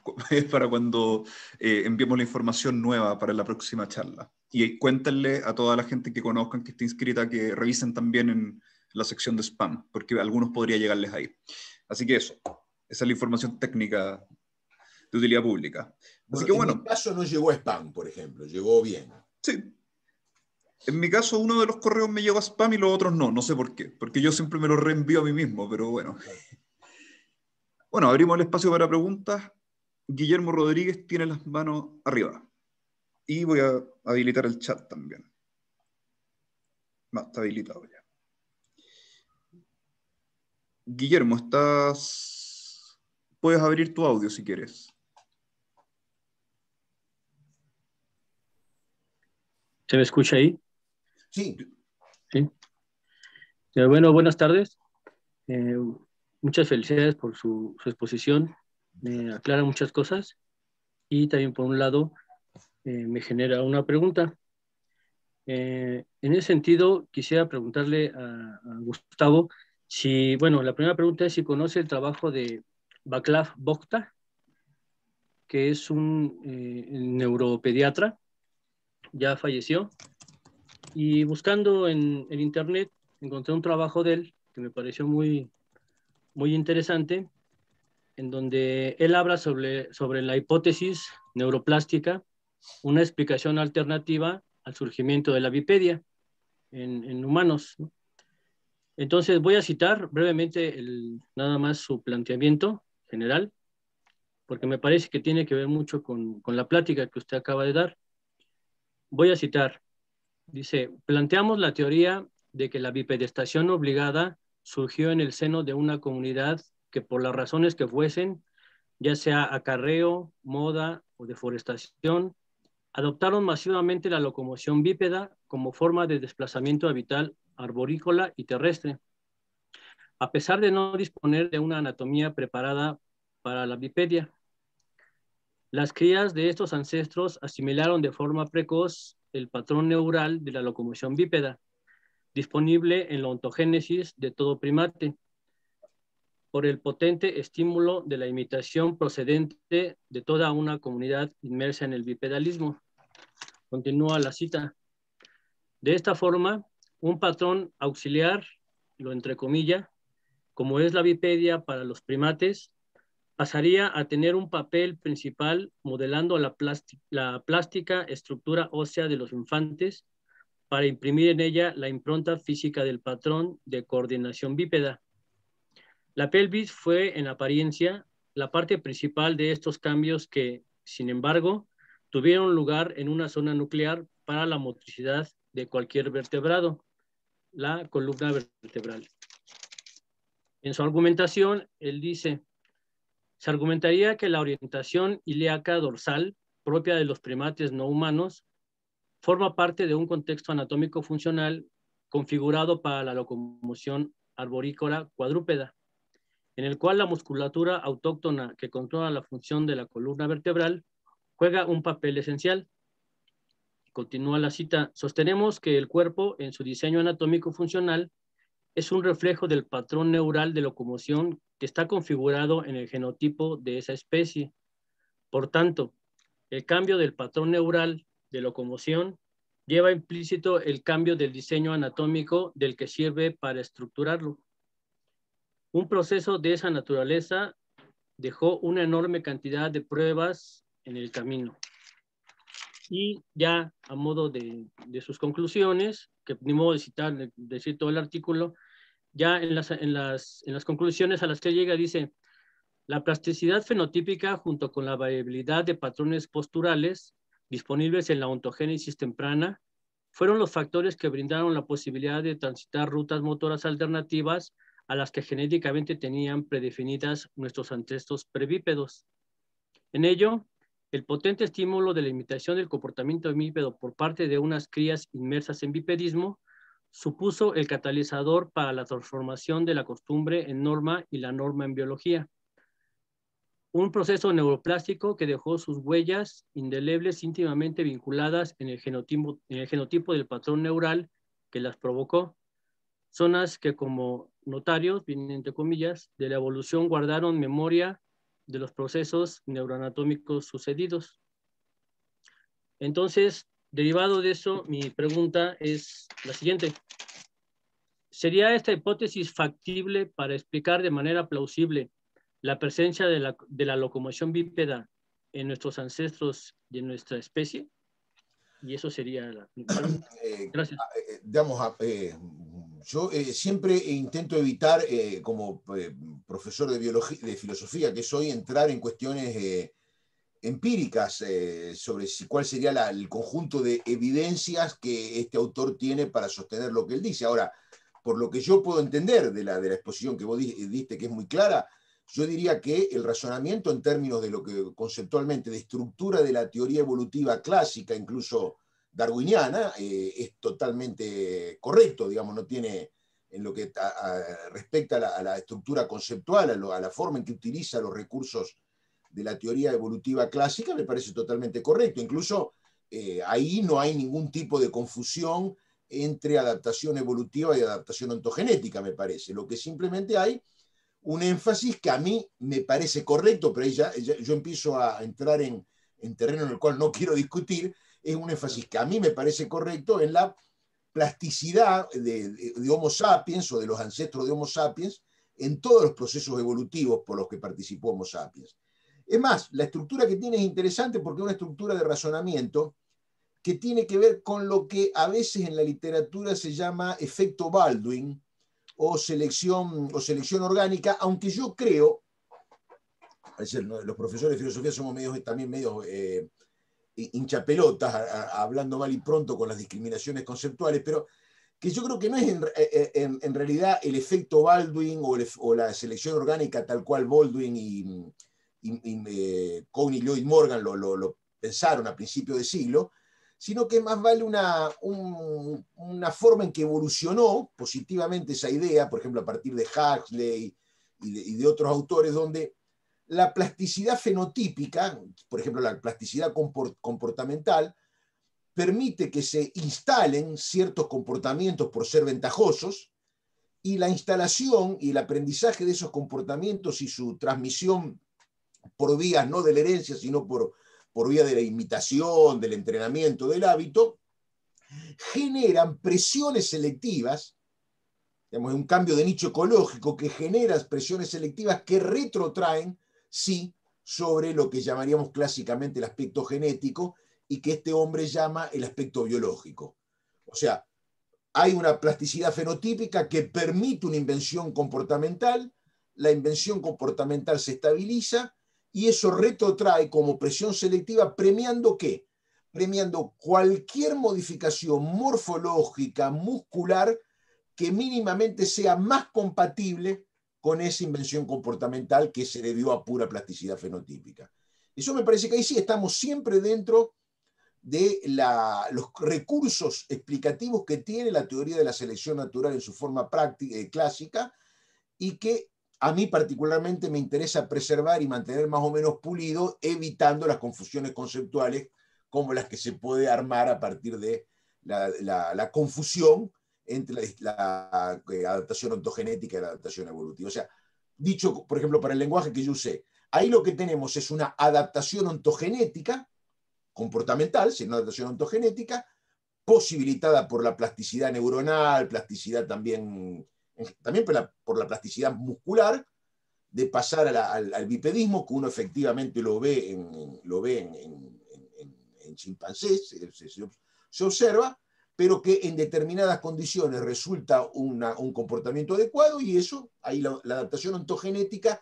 para cuando enviemos la información nueva para la próxima charla. Y cuéntenle a toda la gente que conozcan, que esté inscrita, que revisen también en la sección de spam, porque a algunos podría llegarles ahí. Así que eso, esa es la información técnica de utilidad pública. Así Bueno, que en bueno. mi caso no llegó a spam, por ejemplo, llegó bien. Sí. En mi caso, uno de los correos me llegó a spam y los otros no, no sé por qué, porque yo siempre me los reenvío a mí mismo, pero bueno. Bueno, abrimos el espacio para preguntas. Guillermo Rodríguez tiene las manos arriba. Y voy a habilitar el chat también. No, está habilitado ya. Guillermo, puedes abrir tu audio si quieres. ¿Se me escucha ahí? Sí. Sí. Bueno, buenas tardes. Muchas felicidades por su exposición. Me aclara muchas cosas y también, por un lado, me genera una pregunta. En ese sentido, quisiera preguntarle a Gustavo si, bueno, la primera pregunta es si conoce el trabajo de Václav Bokta, que es un neuropediatra, ya falleció, y buscando en internet encontré un trabajo de él que me pareció muy interesante, en donde él habla sobre la hipótesis neuroplástica, una explicación alternativa al surgimiento de la bipedia en humanos, ¿no? Entonces voy a citar brevemente nada más su planteamiento general, porque me parece que tiene que ver mucho con la plática que usted acaba de dar. Voy a citar. Dice, planteamos la teoría de que la bipedestación obligada surgió en el seno de una comunidad que por las razones que fuesen, ya sea acarreo, moda o deforestación, adoptaron masivamente la locomoción bípeda como forma de desplazamiento habitual arborícola y terrestre. A pesar de no disponer de una anatomía preparada para la bipedia, las crías de estos ancestros asimilaron de forma precoz el patrón neural de la locomoción bípeda, disponible en la ontogénesis de todo primate, por el potente estímulo de la imitación procedente de toda una comunidad inmersa en el bipedalismo. Continúa la cita. De esta forma, un patrón auxiliar, lo entrecomilla, como es la bipedia para los primates, pasaría a tener un papel principal modelando la plástica estructura ósea de los infantes para imprimir en ella la impronta física del patrón de coordinación bípeda. La pelvis fue, en apariencia, la parte principal de estos cambios que, sin embargo, tuvieron lugar en una zona nuclear para la motricidad de cualquier vertebrado, la columna vertebral. En su argumentación, él dice, Se argumentaría que la orientación ilíaca dorsal, propia de los primates no humanos, forma parte de un contexto anatómico funcional configurado para la locomoción arborícola cuadrúpeda, en el cual la musculatura autóctona que controla la función de la columna vertebral juega un papel esencial. Continúa la cita: sostenemos que el cuerpo, en su diseño anatómico funcional, es un reflejo del patrón neural de locomoción que está configurado en el genotipo de esa especie. Por tanto, el cambio del patrón neural de locomoción lleva implícito el cambio del diseño anatómico del que sirve para estructurarlo. Un proceso de esa naturaleza dejó una enorme cantidad de pruebas en el camino. Y ya a modo de sus conclusiones, que ni modo de citar, de decir todo el artículo, ya en las conclusiones a las que llega dice: la plasticidad fenotípica junto con la variabilidad de patrones posturales disponibles en la ontogénesis temprana fueron los factores que brindaron la posibilidad de transitar rutas motoras alternativas a las que genéticamente tenían predefinidas nuestros ancestros prevípedos. En ello, el potente estímulo de la imitación del comportamiento bípedo por parte de unas crías inmersas en bipedismo supuso el catalizador para la transformación de la costumbre en norma y la norma en biología. Un proceso neuroplástico que dejó sus huellas indelebles íntimamente vinculadas en el genotipo del patrón neural que las provocó. Zonas que como notarios, bien entre comillas, de la evolución guardaron memoria de los procesos neuroanatómicos sucedidos. Entonces, derivado de eso, mi pregunta es la siguiente: ¿sería esta hipótesis factible para explicar de manera plausible la presencia de la locomoción bípeda en nuestros ancestros y en nuestra especie? Y eso sería la pregunta. Gracias. Yo siempre intento evitar, como profesor de biología, de filosofía que soy, entrar en cuestiones empíricas sobre cuál sería el conjunto de evidencias que este autor tiene para sostener lo que él dice. Ahora, por lo que yo puedo entender de la exposición que vos diste, que es muy clara, yo diría que el razonamiento en términos de lo que conceptualmente de estructura de la teoría evolutiva clásica, incluso darwiniana, es totalmente correcto, digamos, no tiene, en lo que respecta a la estructura conceptual, a la forma en que utiliza los recursos de la teoría evolutiva clásica, me parece totalmente correcto. Incluso ahí no hay ningún tipo de confusión entre adaptación evolutiva y adaptación ontogenética, me parece. Lo que simplemente hay un énfasis que a mí me parece correcto, pero ahí yo empiezo a entrar en terreno en el cual no quiero discutir, es un énfasis que a mí me parece correcto en la plasticidad de Homo sapiens o de los ancestros de Homo sapiens en todos los procesos evolutivos por los que participó Homo sapiens. Es más, la estructura que tiene es interesante porque es una estructura de razonamiento que tiene que ver con lo que a veces en la literatura se llama efecto Baldwin o selección orgánica, aunque yo creo, a veces los profesores de filosofía somos también medios hinchapelotas, hablando mal y pronto con las discriminaciones conceptuales, pero que yo creo que no es en realidad el efecto Baldwin o la selección orgánica tal cual Baldwin y Cohn y Lloyd Morgan lo pensaron a principios de siglo, sino que más vale una forma en que evolucionó positivamente esa idea, por ejemplo, a partir de Huxley y de otros autores, donde la plasticidad fenotípica, por ejemplo, la plasticidad comportamental, permite que se instalen ciertos comportamientos por ser ventajosos, y la instalación y el aprendizaje de esos comportamientos y su transmisión por vías no de la herencia, sino por vía de la imitación, del entrenamiento, del hábito, generan presiones selectivas, digamos, un cambio de nicho ecológico que genera presiones selectivas que retrotraen, sí, sobre lo que llamaríamos clásicamente el aspecto genético y que este hombre llama el aspecto biológico. O sea, hay una plasticidad fenotípica que permite una invención comportamental, la invención comportamental se estabiliza y eso retrotrae como presión selectiva, premiando ¿qué? Premiando cualquier modificación morfológica, muscular, que mínimamente sea más compatible con esa invención comportamental que se debió a pura plasticidad fenotípica. Eso me parece que ahí sí estamos siempre dentro de los recursos explicativos que tiene la teoría de la selección natural en su forma clásica, y que a mí particularmente me interesa preservar y mantener más o menos pulido, evitando las confusiones conceptuales como las que se puede armar a partir de la confusión entre la adaptación ontogenética y la adaptación evolutiva. O sea, dicho, por ejemplo, para el lenguaje que yo usé, ahí lo que tenemos es una adaptación ontogenética, comportamental, sino adaptación ontogenética, posibilitada por la plasticidad neuronal, plasticidad también por la plasticidad muscular, de pasar al bipedismo, que uno efectivamente lo ve en chimpancés, se observa, pero que en determinadas condiciones resulta un comportamiento adecuado, y eso, ahí la adaptación ontogenética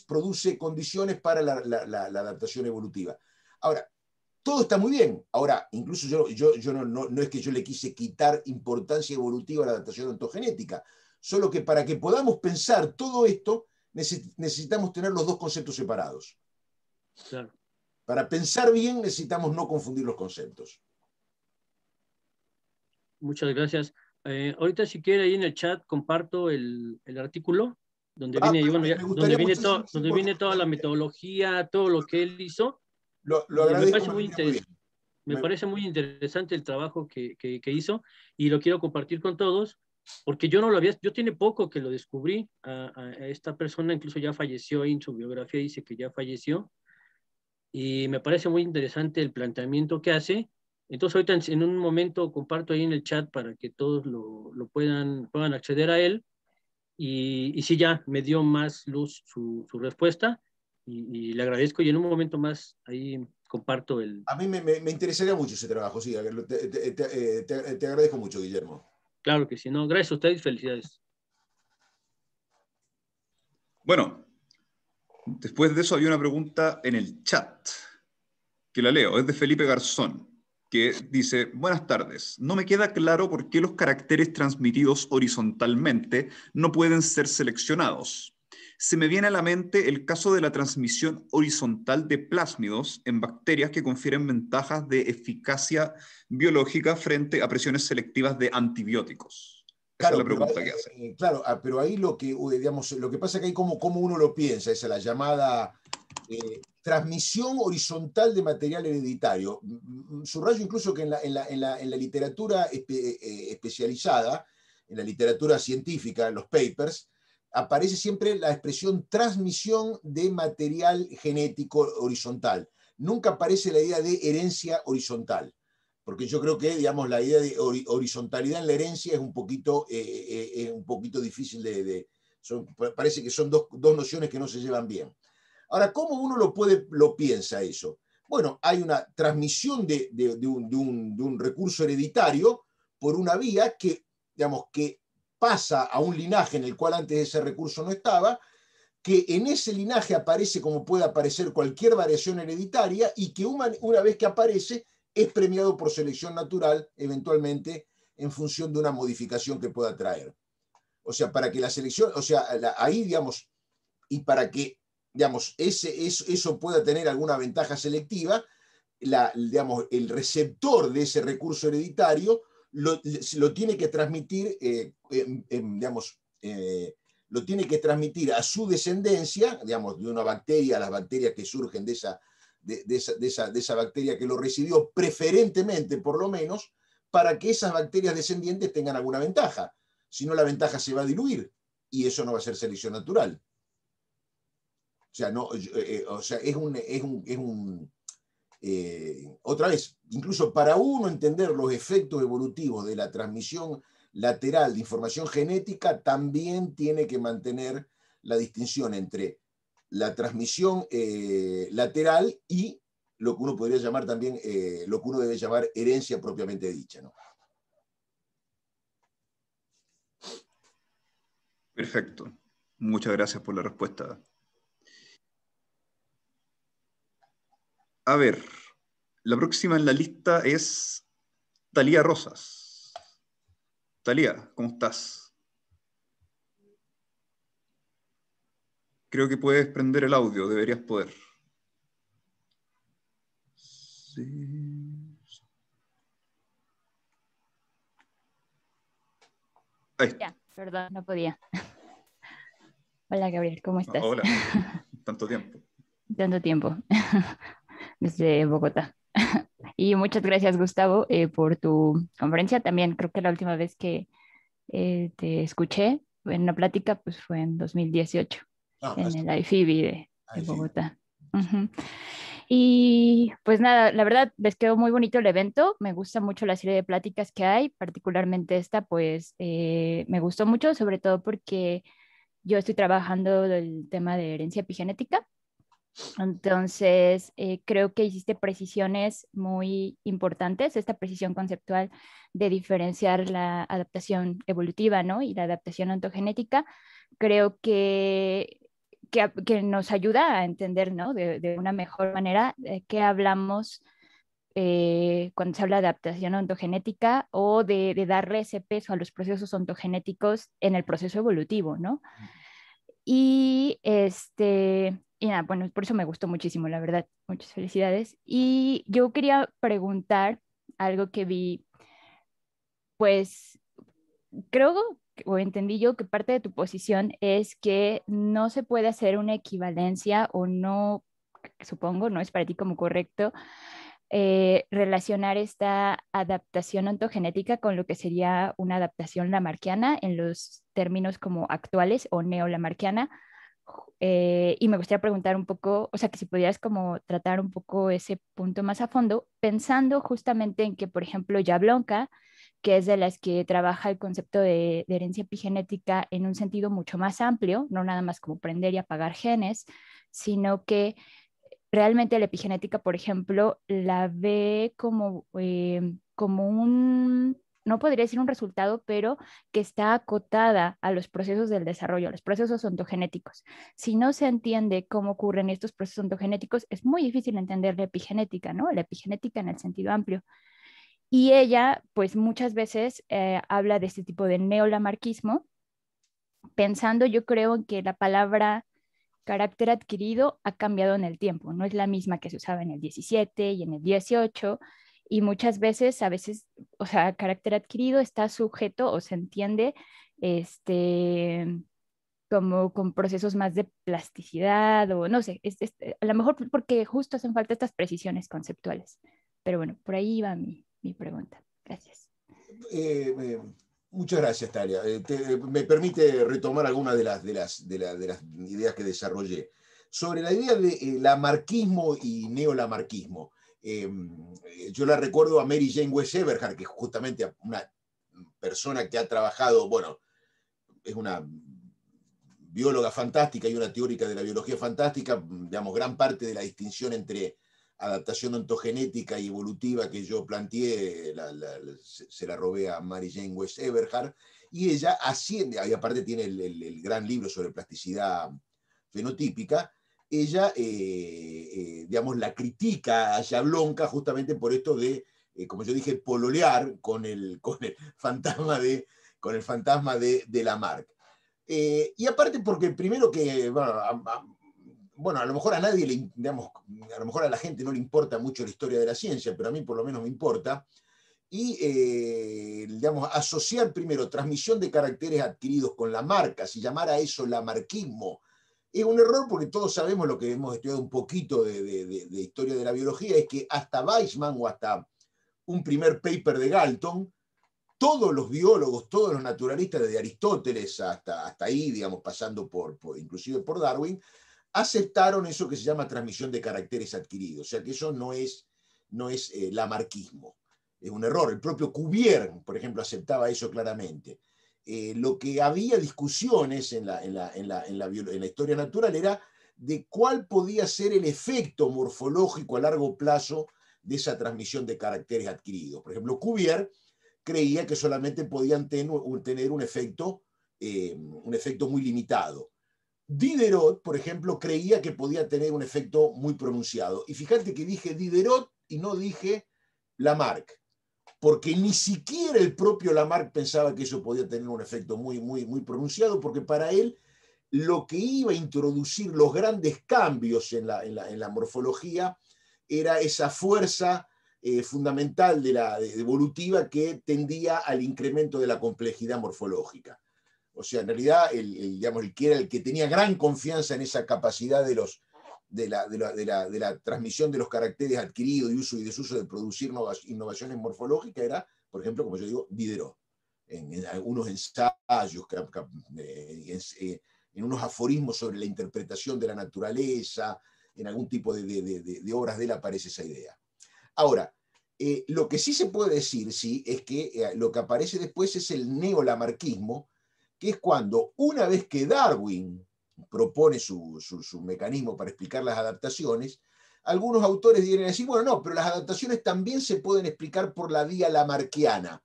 produce condiciones para la adaptación evolutiva. Ahora, todo está muy bien. Ahora, incluso yo no es que yo le quise quitar importancia evolutiva a la adaptación ontogenética, solo que para que podamos pensar todo esto, necesitamos tener los dos conceptos separados. Claro. Para pensar bien necesitamos no confundir los conceptos. Muchas gracias. Ahorita si quiere ahí en el chat comparto el artículo donde viene, bueno, ya, donde viene toda la metodología, todo lo que él hizo. Lo agradezco, me parece muy interesante el trabajo que hizo, y lo quiero compartir con todos, porque yo no lo había, yo tiene poco que lo descubrí a esta persona, incluso ya falleció, en su biografía dice que ya falleció, y me parece muy interesante el planteamiento que hace. Entonces ahorita en un momento comparto ahí en el chat para que todos lo puedan acceder a él, y sí, ya me dio más luz su respuesta, y le agradezco, y en un momento más ahí comparto el... A mí me interesaría mucho ese trabajo, sí, te agradezco mucho, Guillermo. Claro que sí, no, gracias a ustedes, felicidades. Bueno, después de eso había una pregunta en el chat, que la leo, es de Felipe Garzón, que dice: buenas tardes, no me queda claro por qué los caracteres transmitidos horizontalmente no pueden ser seleccionados. Se me viene a la mente el caso de la transmisión horizontal de plásmidos en bacterias que confieren ventajas de eficacia biológica frente a presiones selectivas de antibióticos. Esa es la pregunta que hace. Claro, pero ahí lo que pasa es que hay como uno lo piensa, esa es la llamada transmisión horizontal de material hereditario. Subrayo incluso que en la literatura especializada, en la literatura científica, en los papers, aparece siempre la expresión transmisión de material genético horizontal. Nunca aparece la idea de herencia horizontal, porque yo creo que, digamos, la idea de horizontalidad en la herencia es un poquito difícil parece que son dos nociones que no se llevan bien. Ahora, ¿cómo uno lo piensa eso? Bueno, hay una transmisión de un recurso hereditario por una vía que, digamos, que pasa a un linaje en el cual antes ese recurso no estaba, que en ese linaje aparece como puede aparecer cualquier variación hereditaria, y que una vez que aparece es premiado por selección natural, eventualmente en función de una modificación que pueda traer. O sea, para que la selección, o sea, ahí, digamos, y para que, digamos, eso pueda tener alguna ventaja selectiva, digamos, el receptor de ese recurso hereditario lo tiene que transmitir, digamos, lo tiene que transmitir a su descendencia, digamos, de una bacteria, a las bacterias que surgen de esa bacteria que lo recibió, preferentemente, por lo menos, para que esas bacterias descendientes tengan alguna ventaja. Si no, la ventaja se va a diluir, y eso no va a ser selección natural. O sea, no, o sea, otra vez, incluso para uno entender los efectos evolutivos de la transmisión lateral de información genética, también tiene que mantener la distinción entre la transmisión lateral y lo que uno podría llamar también, lo que uno debe llamar herencia propiamente dicha, ¿no? Perfecto. Muchas gracias por la respuesta. A ver, la próxima en la lista es Talía Rosas. Talía, ¿cómo estás? Creo que puedes prender el audio, deberías poder. Sí. Ahí. Ya, perdón, no podía. Hola Gabriel, ¿cómo estás? Hola, tanto tiempo. Tanto tiempo, desde Bogotá. Y muchas gracias, Gustavo, por tu conferencia. También creo que la última vez que te escuché en una plática pues fue en 2018, en el IFIBI de Bogotá. Uh-huh. Y pues nada, la verdad les quedó muy bonito el evento, me gusta mucho la serie de pláticas que hay, particularmente esta pues me gustó mucho, sobre todo porque yo estoy trabajando el tema de herencia epigenética. Entonces, creo que hiciste precisiones muy importantes, esta precisión conceptual de diferenciar la adaptación evolutiva, ¿no? Y la adaptación ontogenética, creo que nos ayuda a entender, ¿no? De una mejor manera qué hablamos cuando se habla de adaptación ontogenética o de darle ese peso a los procesos ontogenéticos en el proceso evolutivo, ¿no? Y nada, bueno, por eso me gustó muchísimo, la verdad. Muchas felicidades. Y yo quería preguntar algo que vi, pues creo o entendí yo que parte de tu posición es que no se puede hacer una equivalencia o no, supongo, no es para ti como correcto, relacionar esta adaptación ontogenética con lo que sería una adaptación lamarckiana en los términos como actuales o neolamarckiana. Y me gustaría preguntar un poco, o sea, que si pudieras como tratar un poco ese punto más a fondo, pensando justamente en que, por ejemplo, Jablonka, que es de las que trabaja el concepto de herencia epigenética en un sentido mucho más amplio, no nada más como prender y apagar genes, sino que realmente la epigenética, por ejemplo, la ve como un, no podría decir un resultado, pero que está acotada a los procesos del desarrollo, a los procesos ontogenéticos. Si no se entiende cómo ocurren estos procesos ontogenéticos, es muy difícil entender la epigenética, ¿no? La epigenética en el sentido amplio. Y ella, pues muchas veces habla de este tipo de neolamarquismo, pensando yo creo en que la palabra carácter adquirido ha cambiado en el tiempo, no es la misma que se usaba en el 17 y en el 18, y muchas veces, o sea, carácter adquirido está sujeto o se entiende como con procesos más de plasticidad o no sé, a lo mejor porque justo hacen falta estas precisiones conceptuales. Pero bueno, por ahí va mi pregunta. Gracias. Muchas gracias, Talia. Me permite retomar algunas de las ideas que desarrollé. Sobre la idea de lamarquismo y neolamarquismo, yo la recuerdo a Mary Jane West Eberhard, que es justamente una persona que ha trabajado, bueno, es una bióloga fantástica y una teórica de la biología fantástica, digamos, gran parte de la distinción entre adaptación ontogenética y evolutiva que yo planteé se la robé a Mary Jane West Eberhard, y ella asciende, y aparte tiene el gran libro sobre plasticidad fenotípica, ella, digamos, la critica a Jablonka justamente por esto de, como yo dije, pololear con el fantasma de Lamarck. Y aparte porque primero que, bueno, a lo mejor a nadie, digamos, a lo mejor a la gente no le importa mucho la historia de la ciencia, pero a mí por lo menos me importa. Y, digamos, asociar primero transmisión de caracteres adquiridos con la marca, si llamar a eso lamarquismo, es un error porque todos sabemos lo que hemos estudiado un poquito de historia de la biología, es que hasta Weismann o hasta un primer paper de Galton, todos los biólogos, todos los naturalistas, desde Aristóteles hasta ahí, digamos, pasando inclusive por Darwin, aceptaron eso que se llama transmisión de caracteres adquiridos. O sea que eso no es lamarquismo. Es un error. El propio Cuvier, por ejemplo, aceptaba eso claramente. Lo que había discusiones en la historia natural era de cuál podía ser el efecto morfológico a largo plazo de esa transmisión de caracteres adquiridos. Por ejemplo, Cuvier creía que solamente podían tener un efecto muy limitado. Diderot, por ejemplo, creía que podía tener un efecto muy pronunciado. Y fíjate que dije Diderot y no dije Lamarck, porque ni siquiera el propio Lamarck pensaba que eso podía tener un efecto muy, muy, muy pronunciado, porque para él lo que iba a introducir los grandes cambios en la morfología era esa fuerza fundamental evolutiva que tendía al incremento de la complejidad morfológica. O sea, en realidad, digamos, el que era el que tenía gran confianza en esa capacidad de la transmisión de los caracteres adquiridos y uso y desuso de producir innovaciones morfológicas era, por ejemplo, como yo digo, Diderot. En algunos ensayos, en unos aforismos sobre la interpretación de la naturaleza, en algún tipo de obras de él aparece esa idea. Ahora, lo que sí se puede decir, sí, es que lo que aparece después es el neolamarquismo, que es cuando, una vez que Darwin propone su mecanismo para explicar las adaptaciones, algunos autores vienen a decir, bueno, no, pero las adaptaciones también se pueden explicar por la vía lamarquiana.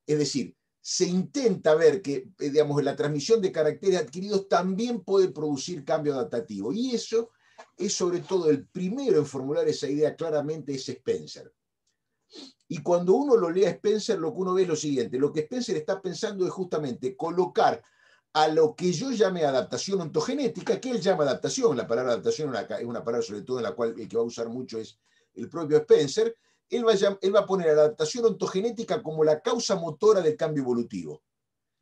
Es decir, se intenta ver que, digamos, la transmisión de caracteres adquiridos también puede producir cambio adaptativo. Y eso es sobre todo el primero en formular esa idea claramente es Spencer. Y cuando uno lo lee a Spencer, lo que uno ve es lo siguiente. Lo que Spencer está pensando es justamente colocar a lo que yo llame adaptación ontogenética, que él llama adaptación. La palabra adaptación es una palabra sobre todo en la cual el que va a usar mucho es el propio Spencer. Él va a poner a la adaptación ontogenética como la causa motora del cambio evolutivo.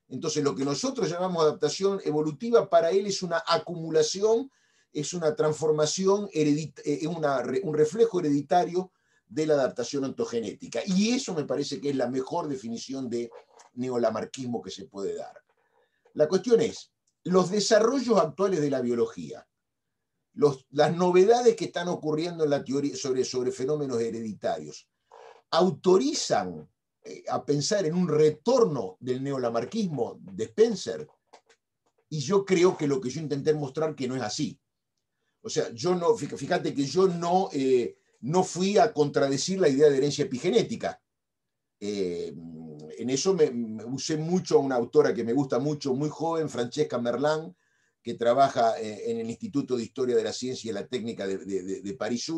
Entonces, lo que nosotros llamamos adaptación evolutiva, para él es una acumulación, es una transformación, un reflejo hereditario de la adaptación ontogenética. Y eso me parece que es la mejor definición de neolamarquismo que se puede dar. La cuestión es, los desarrollos actuales de la biología, las novedades que están ocurriendo en la teoría sobre fenómenos hereditarios, autorizan a pensar en un retorno del neolamarquismo de Spencer, y yo creo que lo que yo intenté mostrar que no es así. O sea, yo no, fíjate que yo no fui a contradecir la idea de herencia epigenética. En eso me usé mucho a una autora que me gusta mucho, muy joven, Francesca Merlán, que trabaja en el Instituto de Historia de la Ciencia y la Técnica de París I,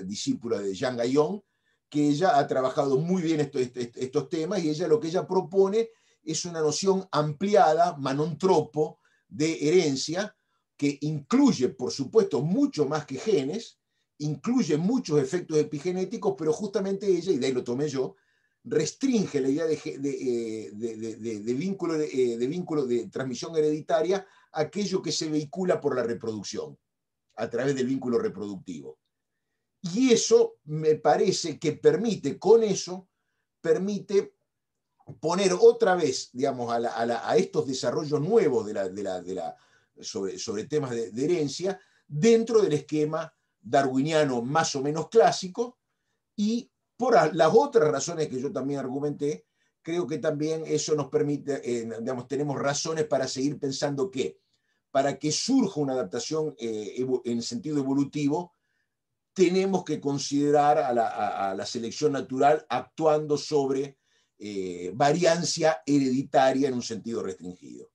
discípula de Jean Gaillon, que ella ha trabajado muy bien estos temas, y lo que ella propone es una noción ampliada, manontropo, de herencia, que incluye, por supuesto, mucho más que genes, incluye muchos efectos epigenéticos, pero justamente ella, y de ahí lo tomé yo, restringe la idea de vínculo de transmisión hereditaria a aquello que se vehicula por la reproducción, a través del vínculo reproductivo. Y eso me parece que con eso permite poner otra vez, digamos, a estos desarrollos nuevos sobre temas de herencia dentro del esquema darwiniano más o menos clásico, y por las otras razones que yo también argumenté, creo que también eso nos permite, digamos, tenemos razones para seguir pensando que para que surja una adaptación en sentido evolutivo, tenemos que considerar a la selección natural actuando sobre variancia hereditaria en un sentido restringido.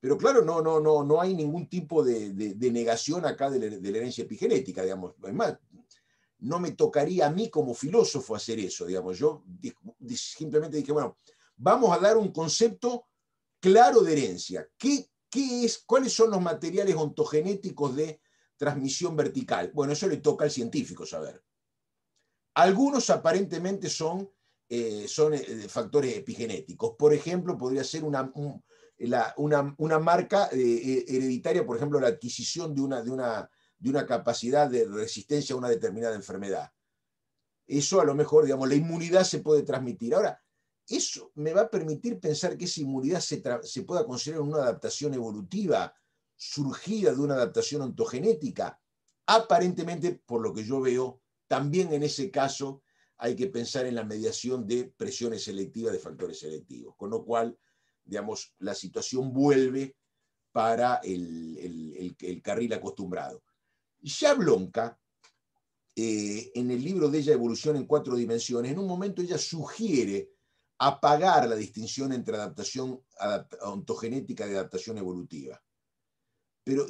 Pero claro, no hay ningún tipo de negación acá de la herencia epigenética, digamos. Además, no me tocaría a mí como filósofo hacer eso, digamos. Yo simplemente dije, bueno, vamos a dar un concepto claro de herencia. ¿Cuáles son los materiales ontogenéticos de transmisión vertical? Bueno, eso le toca al científico saber. Algunos aparentemente son factores epigenéticos. Por ejemplo, podría ser una marca hereditaria, por ejemplo, la adquisición de una capacidad de resistencia a una determinada enfermedad. Eso a lo mejor, digamos, la inmunidad se puede transmitir. Ahora, eso me va a permitir pensar que esa inmunidad se pueda considerar una adaptación evolutiva surgida de una adaptación ontogenética. Aparentemente, por lo que yo veo, también en ese caso hay que pensar en la mediación de presiones selectivas de factores selectivos, con lo cual, digamos, la situación vuelve para el carril acostumbrado. Jablonka, en el libro de ella, Evolución en 4 dimensiones, en un momento ella sugiere apagar la distinción entre adaptación ontogenética y adaptación evolutiva. Pero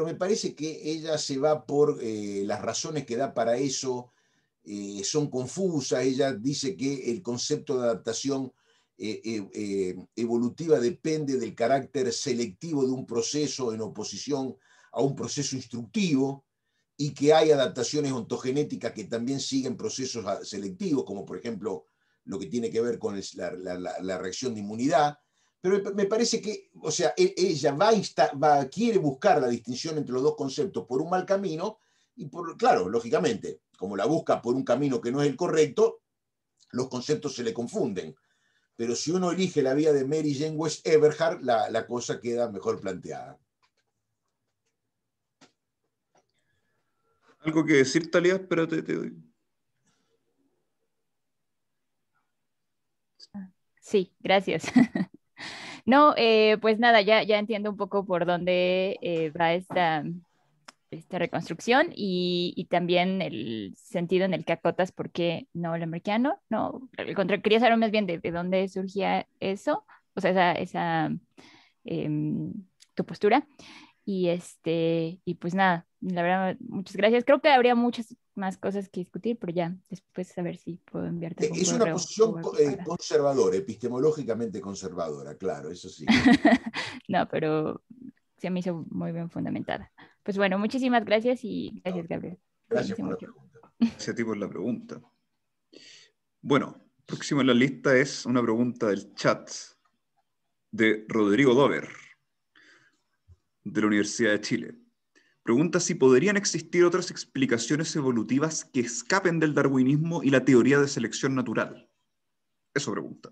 me parece que ella se va por las razones que da para eso, son confusas. Ella dice que el concepto de adaptación evolutiva depende del carácter selectivo de un proceso en oposición a un proceso instructivo, y que hay adaptaciones ontogenéticas que también siguen procesos selectivos, como por ejemplo lo que tiene que ver con la reacción de inmunidad. Pero me parece que, o sea, ella quiere buscar la distinción entre los dos conceptos por un mal camino, y claro, lógicamente, como la busca por un camino que no es el correcto, los conceptos se le confunden. Pero si uno elige la vía de Mary Jane West Eberhard, la cosa queda mejor planteada. ¿Algo que decir, Talía? Espérate, te doy. Sí, gracias. No, pues nada, ya entiendo un poco por dónde va esta reconstrucción y también el sentido en el que acotas por qué no el americano. No, al contrario, quería saber más bien de dónde surgía eso, o sea, em, tu postura. Y pues nada, la verdad, muchas gracias. Creo que habría muchas más cosas que discutir, pero ya después a ver si puedo enviarte algún Es una correo o posición algo para... conservadora, epistemológicamente conservadora, claro, eso sí. No, pero se me hizo muy bien fundamentada. Pues bueno, muchísimas gracias y No, gracias, Gabriel. gracias Cuídense por la mucho. pregunta. Ese tipo es la pregunta. Bueno, próximo en la lista es una pregunta del chat de Rodrigo Dover, de la Universidad de Chile. Pregunta si podrían existir otras explicaciones evolutivas que escapen del darwinismo y la teoría de selección natural. Eso pregunta.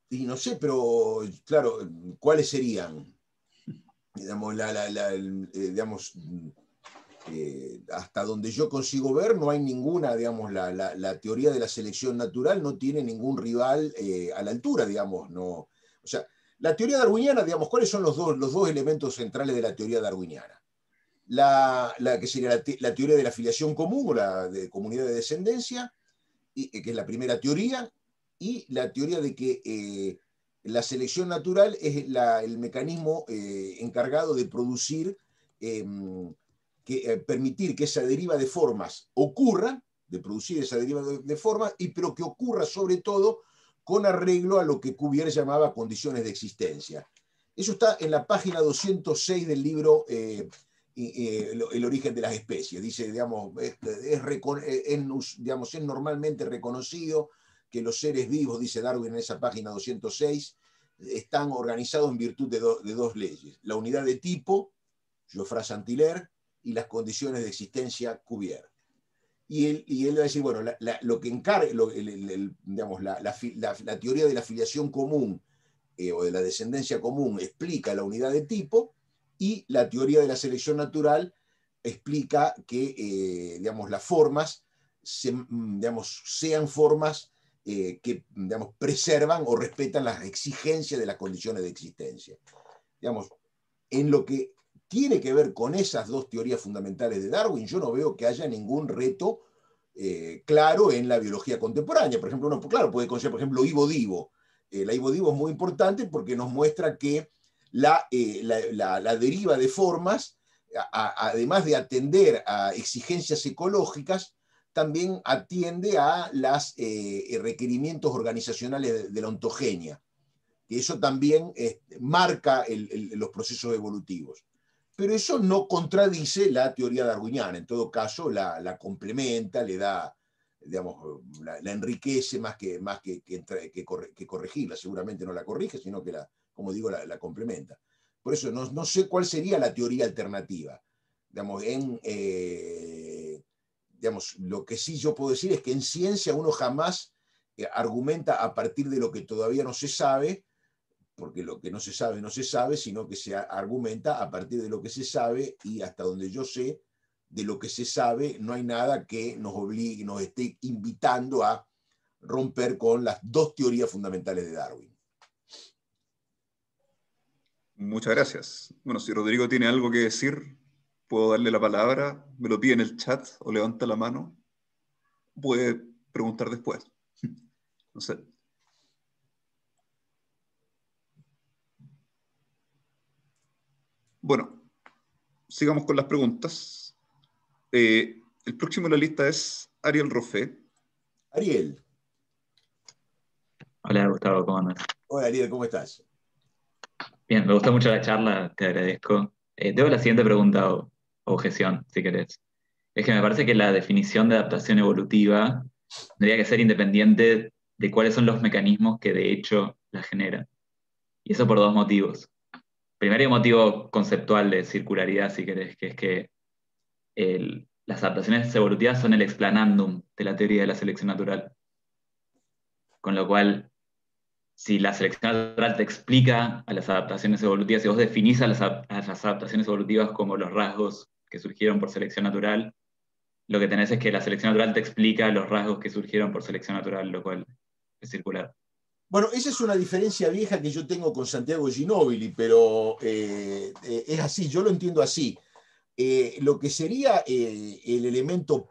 Y no sé, pero claro, ¿cuáles serían? Digamos, digamos, hasta donde yo consigo ver, no hay ninguna, digamos, la teoría de la selección natural no tiene ningún rival a la altura, digamos, no. O sea, la teoría darwiniana, digamos, ¿cuáles son los dos elementos centrales de la teoría darwiniana? Que sería la teoría de la filiación común o la de comunidad de descendencia, que es la primera teoría, y la teoría de que la selección natural es el mecanismo encargado de producir, permitir que esa deriva de formas ocurra, de producir esa deriva de formas, pero que ocurra sobre todo con arreglo a lo que Cuvier llamaba condiciones de existencia. Eso está en la página 206 del libro El origen de las especies. Dice, digamos, digamos, es normalmente reconocido que los seres vivos, dice Darwin en esa página 206, están organizados en virtud de dos leyes: la unidad de tipo, Geoffroy Saint-Hilaire, y las condiciones de existencia, Cuvier. Y él va a decir, bueno, lo que encarga, digamos, la teoría de la filiación común o de la descendencia común explica la unidad de tipo, y la teoría de la selección natural explica que digamos, las formas digamos, sean formas que digamos, preservan o respetan las exigencias de las condiciones de existencia. Digamos, en lo que tiene que ver con esas dos teorías fundamentales de Darwin, yo no veo que haya ningún reto claro en la biología contemporánea. Por ejemplo, uno, claro, puede considerar, por ejemplo, Ivo Divo. La Ivo Divo es muy importante porque nos muestra que la deriva de formas, además de atender a exigencias ecológicas, también atiende a los requerimientos organizacionales de la ontogenia, que eso también marca los procesos evolutivos. Pero eso no contradice la teoría darwiniana, en todo caso la complementa, le da, digamos, la enriquece más que corregirla. Seguramente no la corrige, sino que, como digo, la complementa. Por eso no sé cuál sería la teoría alternativa. Digamos, digamos, lo que sí yo puedo decir es que en ciencia uno jamás argumenta a partir de lo que todavía no se sabe, porque lo que no se sabe, sino que se argumenta a partir de lo que se sabe, y hasta donde yo sé, de lo que se sabe, no hay nada que nos obligue, nos esté invitando a romper con las dos teorías fundamentales de Darwin. Muchas gracias. Bueno, si Rodrigo tiene algo que decir, puedo darle la palabra, me lo pide en el chat o levanta la mano. Puede preguntar después. No sé. Bueno, sigamos con las preguntas. El próximo en la lista es Ariel Roffé. Ariel. Hola Gustavo, ¿cómo andas? Hola, Ariel, ¿cómo estás? Bien, me gustó mucho la charla, te agradezco. Tengo la siguiente pregunta o objeción, si querés. Es que me parece que la definición de adaptación evolutiva tendría que ser independiente de cuáles son los mecanismos que de hecho la generan. Y eso por dos motivos. Primero, hay un motivo conceptual de circularidad, si querés, que es que las adaptaciones evolutivas son el explanandum de la teoría de la selección natural. Con lo cual, si la selección natural te explica a las adaptaciones evolutivas, si vos definís a las adaptaciones evolutivas como los rasgos que surgieron por selección natural, lo que tenés es que la selección natural te explica los rasgos que surgieron por selección natural, lo cual es circular. Bueno, esa es una diferencia vieja que yo tengo con Santiago Ginóbili, pero es así, yo lo entiendo así. Lo que sería el elemento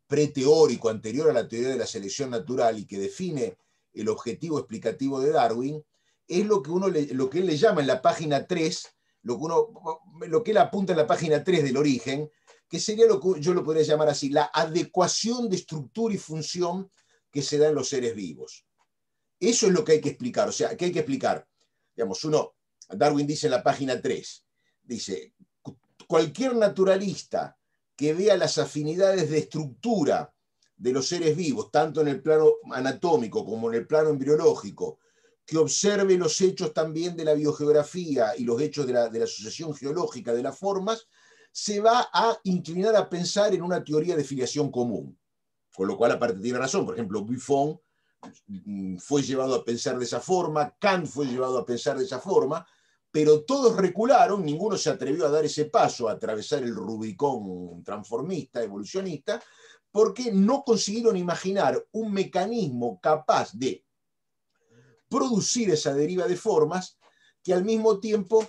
preteórico anterior a la teoría de la selección natural y que define el objetivo explicativo de Darwin, es lo que, lo que él le llama en la página 3, lo que él apunta en la página 3 del origen, que sería lo que yo lo podría llamar así, la adecuación de estructura y función que se da en los seres vivos. Eso es lo que hay que explicar, o sea, que hay que explicar. Digamos, Darwin dice en la página 3, dice, cualquier naturalista que vea las afinidades de estructura de los seres vivos, tanto en el plano anatómico como en el plano embriológico, que observe los hechos también de la biogeografía y los hechos de la asociación geológica de las formas, se va a inclinar a pensar en una teoría de filiación común. Con lo cual, aparte, tiene razón. Por ejemplo, Buffon fue llevado a pensar de esa forma, Kant fue llevado a pensar de esa forma, pero todos recularon, ninguno se atrevió a dar ese paso, a atravesar el Rubicón transformista, evolucionista, porque no consiguieron imaginar un mecanismo capaz de producir esa deriva de formas que al mismo tiempo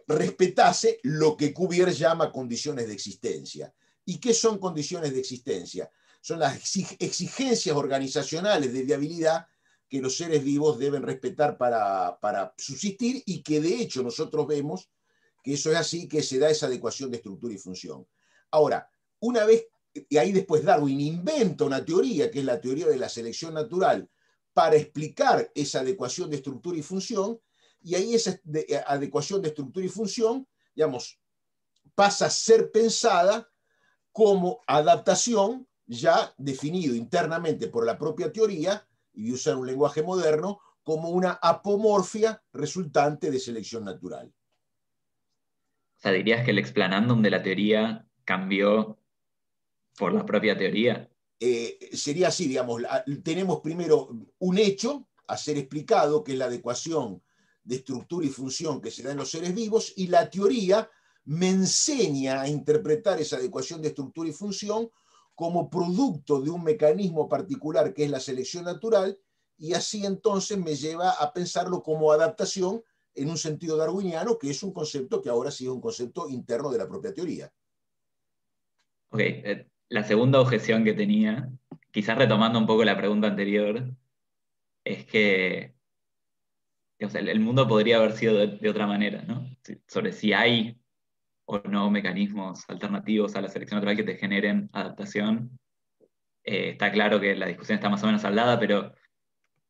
respetase lo que Cuvier llama condiciones de existencia. ¿Y qué son condiciones de existencia? Son las exigencias organizacionales de viabilidad que los seres vivos deben respetar para subsistir y que de hecho nosotros vemos que eso es así, que se da esa adecuación de estructura y función. Ahora, una vez, y ahí después Darwin inventa una teoría, que es la teoría de la selección natural, para explicar esa adecuación de estructura y función, y ahí esa adecuación de estructura y función, digamos, pasa a ser pensada como adaptación ya definido internamente por la propia teoría, y de usar un lenguaje moderno, como una apomorfia resultante de selección natural. O sea, dirías que el explanandum de la teoría cambió por la propia teoría. Sería así, digamos, tenemos primero un hecho a ser explicado, que es la adecuación de estructura y función que se da en los seres vivos, y la teoría me enseña a interpretar esa adecuación de estructura y función como producto de un mecanismo particular que es la selección natural, y así entonces me lleva a pensarlo como adaptación en un sentido darwiniano, que es un concepto que ahora sí es un concepto interno de la propia teoría. Ok, la segunda objeción que tenía, quizás retomando un poco la pregunta anterior, es que o sea, el mundo podría haber sido de otra manera, ¿no? Sobre si hay o no mecanismos alternativos a la selección natural que te generen adaptación. Está claro que la discusión está más o menos saldada, pero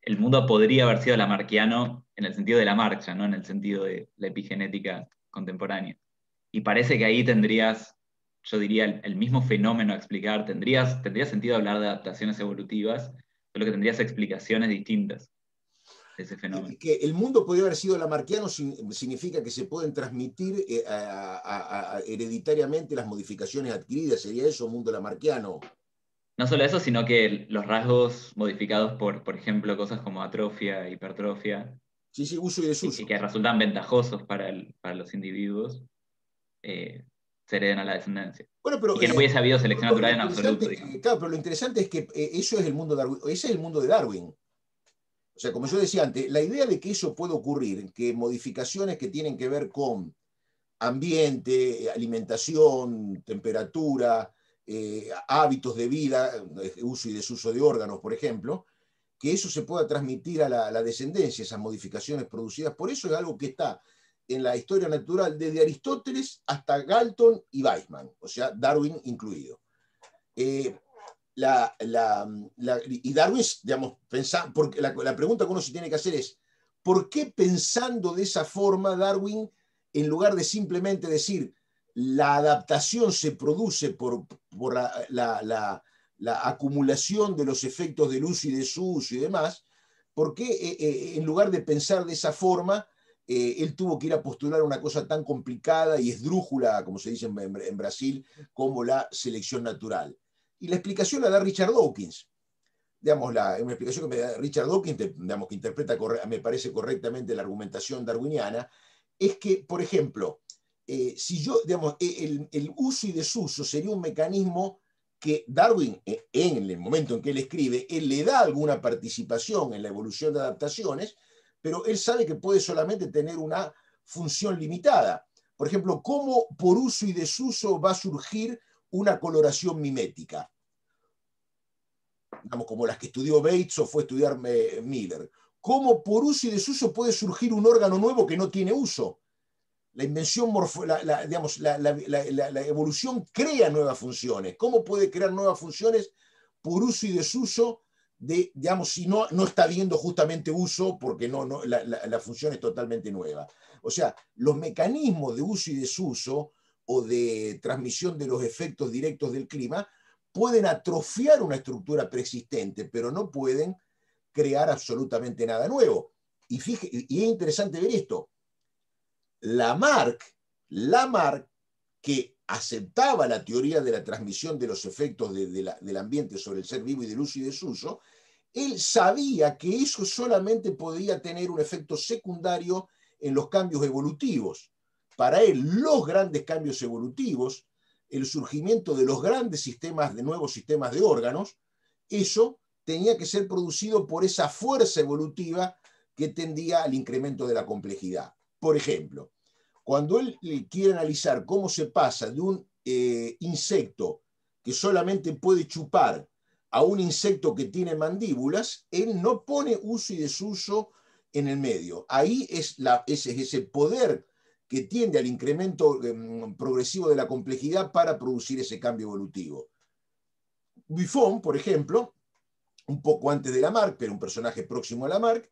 el mundo podría haber sido lamarckiano en el sentido de la marcha, no en el sentido de la epigenética contemporánea. Y parece que ahí tendrías, yo diría, el mismo fenómeno a explicar, tendría sentido hablar de adaptaciones evolutivas, solo que tendrías explicaciones distintas de ese fenómeno. Que el mundo podría haber sido lamarckiano significa que se pueden transmitir hereditariamente las modificaciones adquiridas. ¿Sería eso, mundo lamarckiano? No solo eso, sino que los rasgos modificados por ejemplo, cosas como atrofia, hipertrofia, Sí, sí, uso y desuso. y que resultan ventajosos para los individuos, se hereden a la descendencia. Bueno, pero, Y que no hubiese habido selección natural en absoluto, claro, digamos. pero lo interesante es que eso es el mundo ese es el mundo de Darwin. O sea, como yo decía antes, la idea de que eso puede ocurrir, que modificaciones que tienen que ver con ambiente, alimentación, temperatura, hábitos de vida, uso y desuso de órganos, por ejemplo, que eso se pueda transmitir a la descendencia, esas modificaciones producidas. Por eso es algo que está en la historia natural desde Aristóteles hasta Galton y Weismann, o sea, Darwin incluido. y Darwin, digamos, porque la pregunta que uno se tiene que hacer es, ¿por qué pensando de esa forma Darwin, en lugar de simplemente decir la adaptación se produce por la acumulación de los efectos del uso y desuso y demás, por qué en lugar de pensar de esa forma, él tuvo que ir a postular una cosa tan complicada y esdrújula, como se dice en Brasil, como la selección natural? Y la explicación la da Richard Dawkins. Digamos, una explicación que me da Richard Dawkins, digamos, que interpreta, me parece correctamente la argumentación darwiniana, es que, por ejemplo, si yo, digamos, el uso y desuso sería un mecanismo que Darwin, en el momento en que él escribe, él le da alguna participación en la evolución de adaptaciones, pero él sabe que puede solamente tener una función limitada. Por ejemplo, ¿cómo por uso y desuso va a surgir una coloración mimética? Digamos, como las que estudió Bates o fue a estudiar Miller. ¿Cómo por uso y desuso puede surgir un órgano nuevo que no tiene uso? La invención, digamos, la evolución crea nuevas funciones. ¿Cómo puede crear nuevas funciones por uso y desuso digamos, si no está viendo justamente uso porque la función es totalmente nueva? O sea, los mecanismos de uso y desuso o de transmisión de los efectos directos del clima pueden atrofiar una estructura preexistente, pero no pueden crear absolutamente nada nuevo. Y es interesante ver esto. Lamarck, que aceptaba la teoría de la transmisión de los efectos del ambiente sobre el ser vivo y del uso y desuso, él sabía que eso solamente podía tener un efecto secundario en los cambios evolutivos. Para él, los grandes cambios evolutivos, el surgimiento de los grandes nuevos sistemas de órganos, eso tenía que ser producido por esa fuerza evolutiva que tendía al incremento de la complejidad. Por ejemplo, cuando él quiere analizar cómo se pasa de un insecto que solamente puede chupar a un insecto que tiene mandíbulas, él no pone uso y desuso en el medio. Ahí es ese poder que tiende al incremento progresivo de la complejidad para producir ese cambio evolutivo. Buffon, por ejemplo, un poco antes de Lamarck, pero un personaje próximo a Lamarck,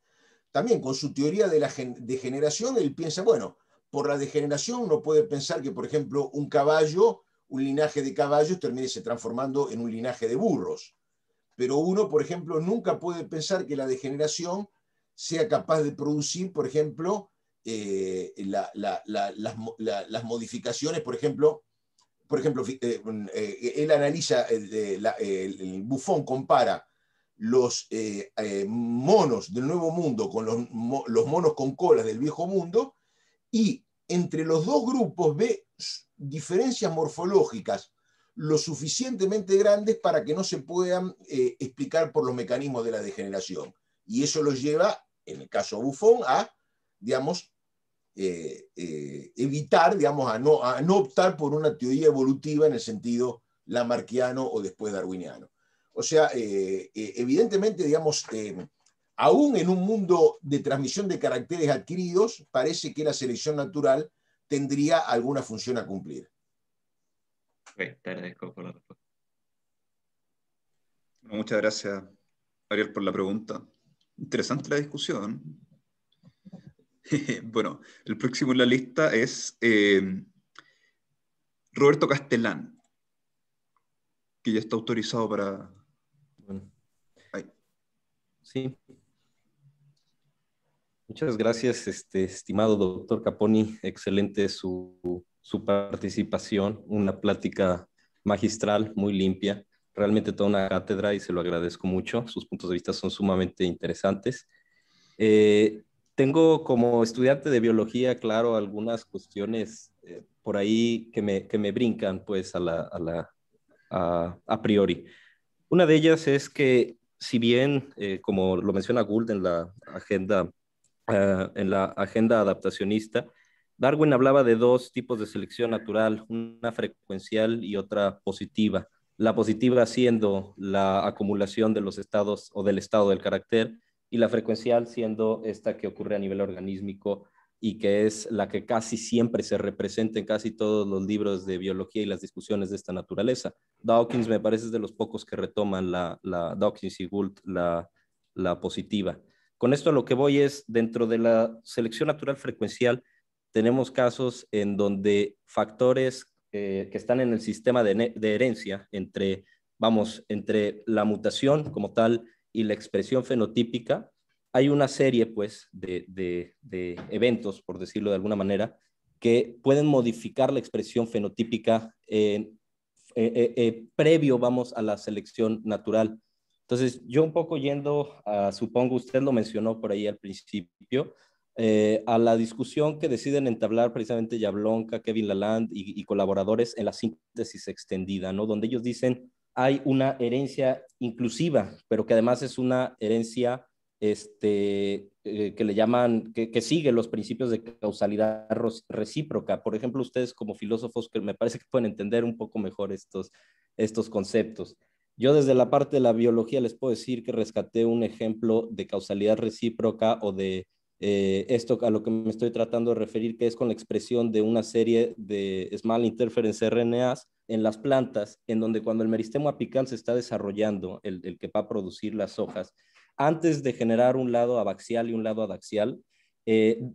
también con su teoría de la degeneración, él piensa, bueno, por la degeneración uno puede pensar que, por ejemplo, un linaje de caballos termine se transformando en un linaje de burros. Pero uno, por ejemplo, nunca puede pensar que la degeneración sea capaz de producir, por ejemplo, las modificaciones, por ejemplo, él analiza, el Buffon compara los monos del Nuevo Mundo con los monos con colas del Viejo Mundo, y entre los dos grupos ve diferencias morfológicas lo suficientemente grandes para que no se puedan explicar por los mecanismos de la degeneración. Y eso los lleva, en el caso de Buffon, a, digamos, evitar, digamos, a no optar por una teoría evolutiva en el sentido lamarckiano o después darwiniano. O sea, evidentemente, digamos, aún en un mundo de transmisión de caracteres adquiridos, parece que la selección natural tendría alguna función a cumplir. Te agradezco por la respuesta. Muchas gracias, Ariel, por la pregunta. Interesante la discusión. Bueno, el próximo en la lista es Roberto Castellán, que ya está autorizado para... Bueno. Sí. Muchas gracias, estimado doctor Caponi. Excelente su participación, una plática magistral, muy limpia, realmente toda una cátedra y se lo agradezco mucho. Sus puntos de vista son sumamente interesantes. Tengo como estudiante de biología, claro, algunas cuestiones por ahí que me brincan pues a priori. Una de ellas es que si bien, como lo menciona Gould en la agenda adaptacionista, Darwin hablaba de dos tipos de selección natural, una frecuencial y otra positiva. La positiva siendo la acumulación de los estados o del estado del carácter, y la frecuencial siendo esta que ocurre a nivel organísmico y que es la que casi siempre se representa en casi todos los libros de biología y las discusiones de esta naturaleza. Dawkins me parece de los pocos que retoman Dawkins y Gould la positiva. Con esto a lo que voy es, dentro de la selección natural frecuencial, tenemos casos en donde factores que están en el sistema de herencia entre la mutación como tal y la expresión fenotípica, hay una serie pues de eventos, por decirlo de alguna manera, que pueden modificar la expresión fenotípica previo, a la selección natural. Entonces, yo un poco yendo supongo usted lo mencionó por ahí al principio, a la discusión que deciden entablar precisamente Jablonka, Kevin Laland y colaboradores en la síntesis extendida, ¿no? Donde ellos dicen hay una herencia inclusiva, pero que además es una herencia que le llaman, que sigue los principios de causalidad recíproca. Por ejemplo, ustedes como filósofos que me parece que pueden entender un poco mejor estos conceptos. Yo desde la parte de la biología les puedo decir que rescaté un ejemplo de causalidad recíproca o de esto a lo que me estoy tratando de referir, que es con la expresión de una serie de small interference RNAs en las plantas, en donde cuando el meristemo apical se está desarrollando, el que va a producir las hojas, antes de generar un lado abaxial y un lado adaxial,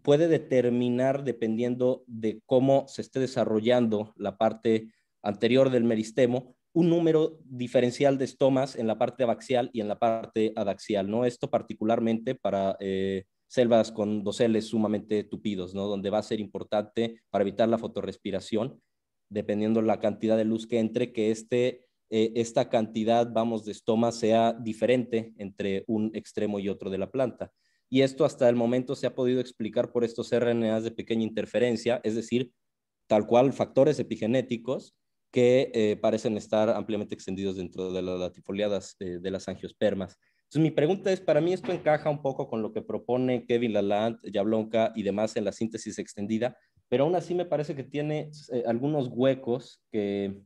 puede determinar, dependiendo de cómo se esté desarrollando la parte anterior del meristemo, un número diferencial de estomas en la parte abaxial y en la parte adaxial, ¿no? Esto particularmente para selvas con doseles sumamente tupidos, ¿no? Donde va a ser importante para evitar la fotorrespiración, dependiendo la cantidad de luz que entre, que esta cantidad, de estomas sea diferente entre un extremo y otro de la planta. Y esto hasta el momento se ha podido explicar por estos RNAs de pequeña interferencia, es decir, tal cual factores epigenéticos que parecen estar ampliamente extendidos dentro de las latifoliadas de las angiospermas. Entonces, mi pregunta es, para mí esto encaja un poco con lo que propone Kevin Laland, Jablonka y demás en la síntesis extendida, pero aún así me parece que tiene algunos huecos que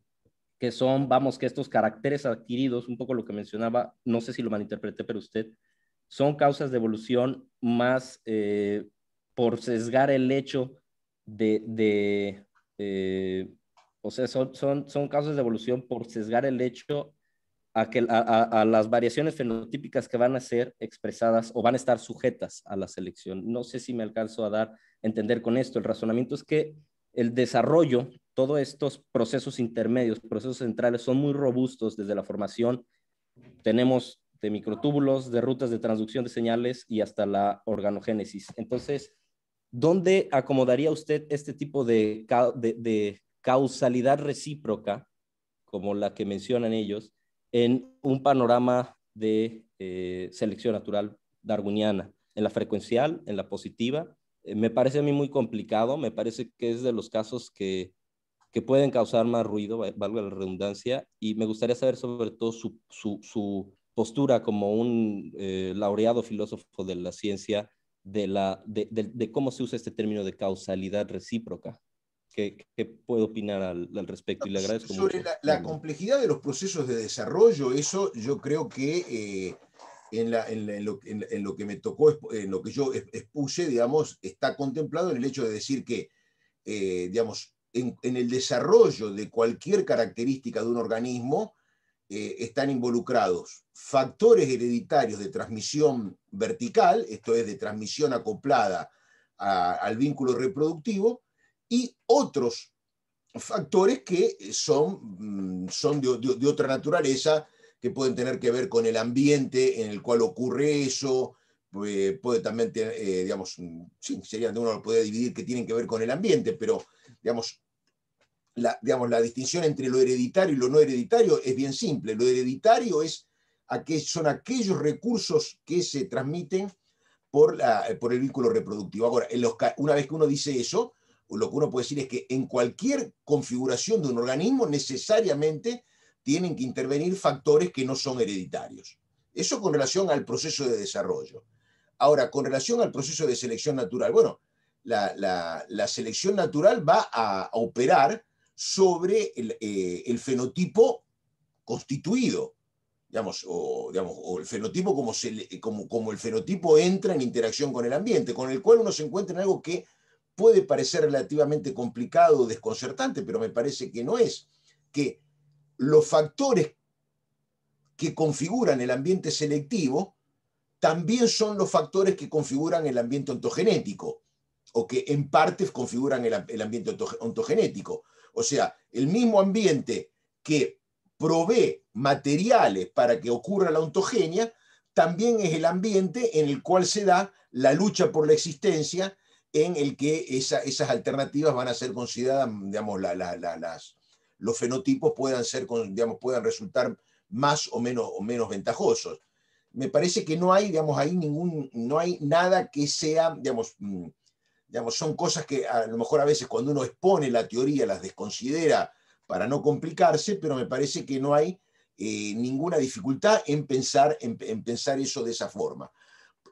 son, que estos caracteres adquiridos, un poco lo que mencionaba, no sé si lo malinterpreté, pero usted, son causas de evolución más por sesgar el hecho o sea, son causas de evolución por sesgar el hecho a las variaciones fenotípicas que van a ser expresadas o van a estar sujetas a la selección. No sé si me alcanzo a entender con esto. El razonamiento es que el desarrollo, todos estos procesos intermedios, procesos centrales, son muy robustos desde la formación. Tenemos de microtúbulos, de rutas de transducción de señales y hasta la organogénesis. Entonces, ¿dónde acomodaría usted este tipo de causalidad recíproca, como la que mencionan ellos, en un panorama de selección natural darwiniana, en la frecuencial, en la positiva? Me parece a mí muy complicado, me parece que es de los casos que pueden causar más ruido, valga la redundancia, y me gustaría saber sobre todo su postura como un laureado filósofo de la ciencia de cómo se usa este término de causalidad recíproca. ¿Qué puede opinar al respecto? Y le agradezco sobre mucho. la complejidad de los procesos de desarrollo, eso yo creo que en lo que me tocó, en lo que yo expuse, digamos, está contemplado en el hecho de decir que, digamos, en el desarrollo de cualquier característica de un organismo están involucrados factores hereditarios de transmisión vertical, esto es, de transmisión acoplada al vínculo reproductivo, y otros factores que son de otra naturaleza, que pueden tener que ver con el ambiente en el cual ocurre eso, puede también tener, digamos, sí, uno lo puede dividir que tienen que ver con el ambiente, pero digamos, la distinción entre lo hereditario y lo no hereditario es bien simple. Lo hereditario son aquellos recursos que se transmiten por el vínculo reproductivo. Ahora, una vez que uno dice eso, lo que uno puede decir es que en cualquier configuración de un organismo necesariamente tienen que intervenir factores que no son hereditarios. Eso con relación al proceso de desarrollo. Ahora, con relación al proceso de selección natural, bueno, la selección natural va a operar sobre el fenotipo constituido, digamos, o el fenotipo como el fenotipo entra en interacción con el ambiente, con el cual uno se encuentra en algo que puede parecer relativamente complicado o desconcertante, pero me parece que no es, que los factores que configuran el ambiente selectivo también son los factores que configuran el ambiente ontogenético, o que en parte configuran el ambiente ontogenético. O sea, el mismo ambiente que provee materiales para que ocurra la ontogenia, también es el ambiente en el cual se da la lucha por la existencia, en el que esas alternativas van a ser consideradas, digamos, los fenotipos puedan resultar más o menos ventajosos. Me parece que no hay, digamos, ahí no hay nada que sea, digamos, son cosas que a lo mejor a veces cuando uno expone la teoría las desconsidera para no complicarse, pero me parece que no hay ninguna dificultad en pensar eso de esa forma.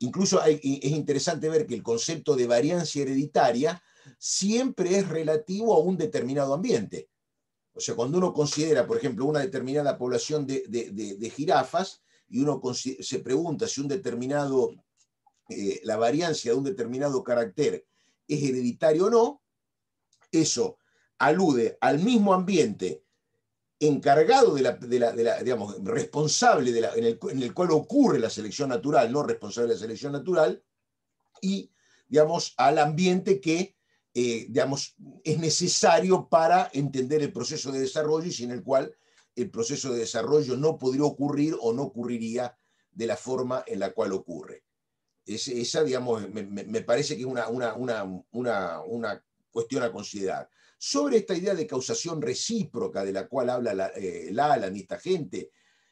Incluso es interesante ver que el concepto de variancia hereditaria siempre es relativo a un determinado ambiente. O sea, cuando uno considera, por ejemplo, una determinada población de jirafas, y uno se pregunta si la variancia de un determinado carácter es hereditario o no, eso alude al mismo ambiente encargado digamos, responsable en el cual ocurre la selección natural, no responsable de la selección natural, y, digamos, al ambiente que, digamos, es necesario para entender el proceso de desarrollo y sin el cual el proceso de desarrollo no podría ocurrir o no ocurriría de la forma en la cual ocurre. Esa, digamos, me parece que es una cuestión a considerar. Sobre esta idea de causación recíproca de la cual habla Lalan y esta gente,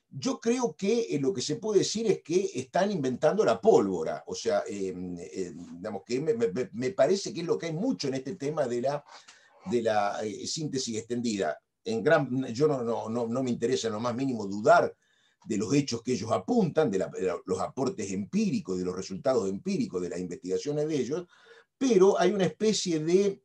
yo creo que lo que se puede decir es que están inventando la pólvora. O sea, digamos que me parece que es lo que hay mucho en este tema de la síntesis extendida. Yo no me interesa en lo más mínimo dudar de los hechos que ellos apuntan, de los aportes empíricos, de los resultados empíricos de las investigaciones de ellos, pero hay una especie de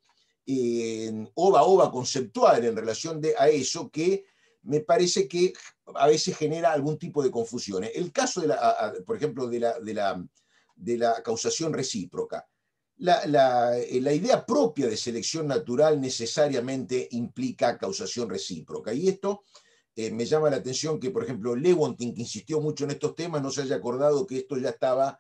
ova conceptual en relación a eso que me parece que a veces genera algún tipo de confusiones. El caso, por ejemplo, de la causación recíproca. La idea propia de selección natural necesariamente implica causación recíproca, y esto me llama la atención que, por ejemplo, Lewontin, que insistió mucho en estos temas, no se haya acordado que esto ya estaba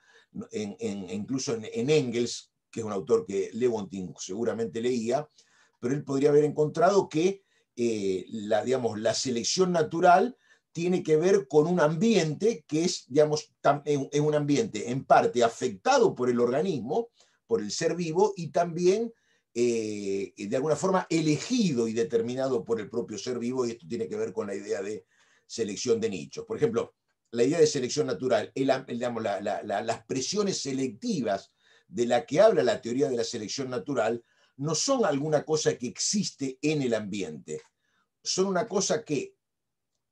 incluso en Engels, que es un autor que Lewontin seguramente leía, pero él podría haber encontrado que la selección natural tiene que ver con un ambiente que es, digamos, es un ambiente en parte afectado por el organismo, por el ser vivo, y también de alguna forma elegido y determinado por el propio ser vivo, y esto tiene que ver con la idea de selección de nichos. Por ejemplo, la idea de selección natural, digamos, las presiones selectivas de la que habla la teoría de la selección natural no son alguna cosa que existe en el ambiente, son una cosa que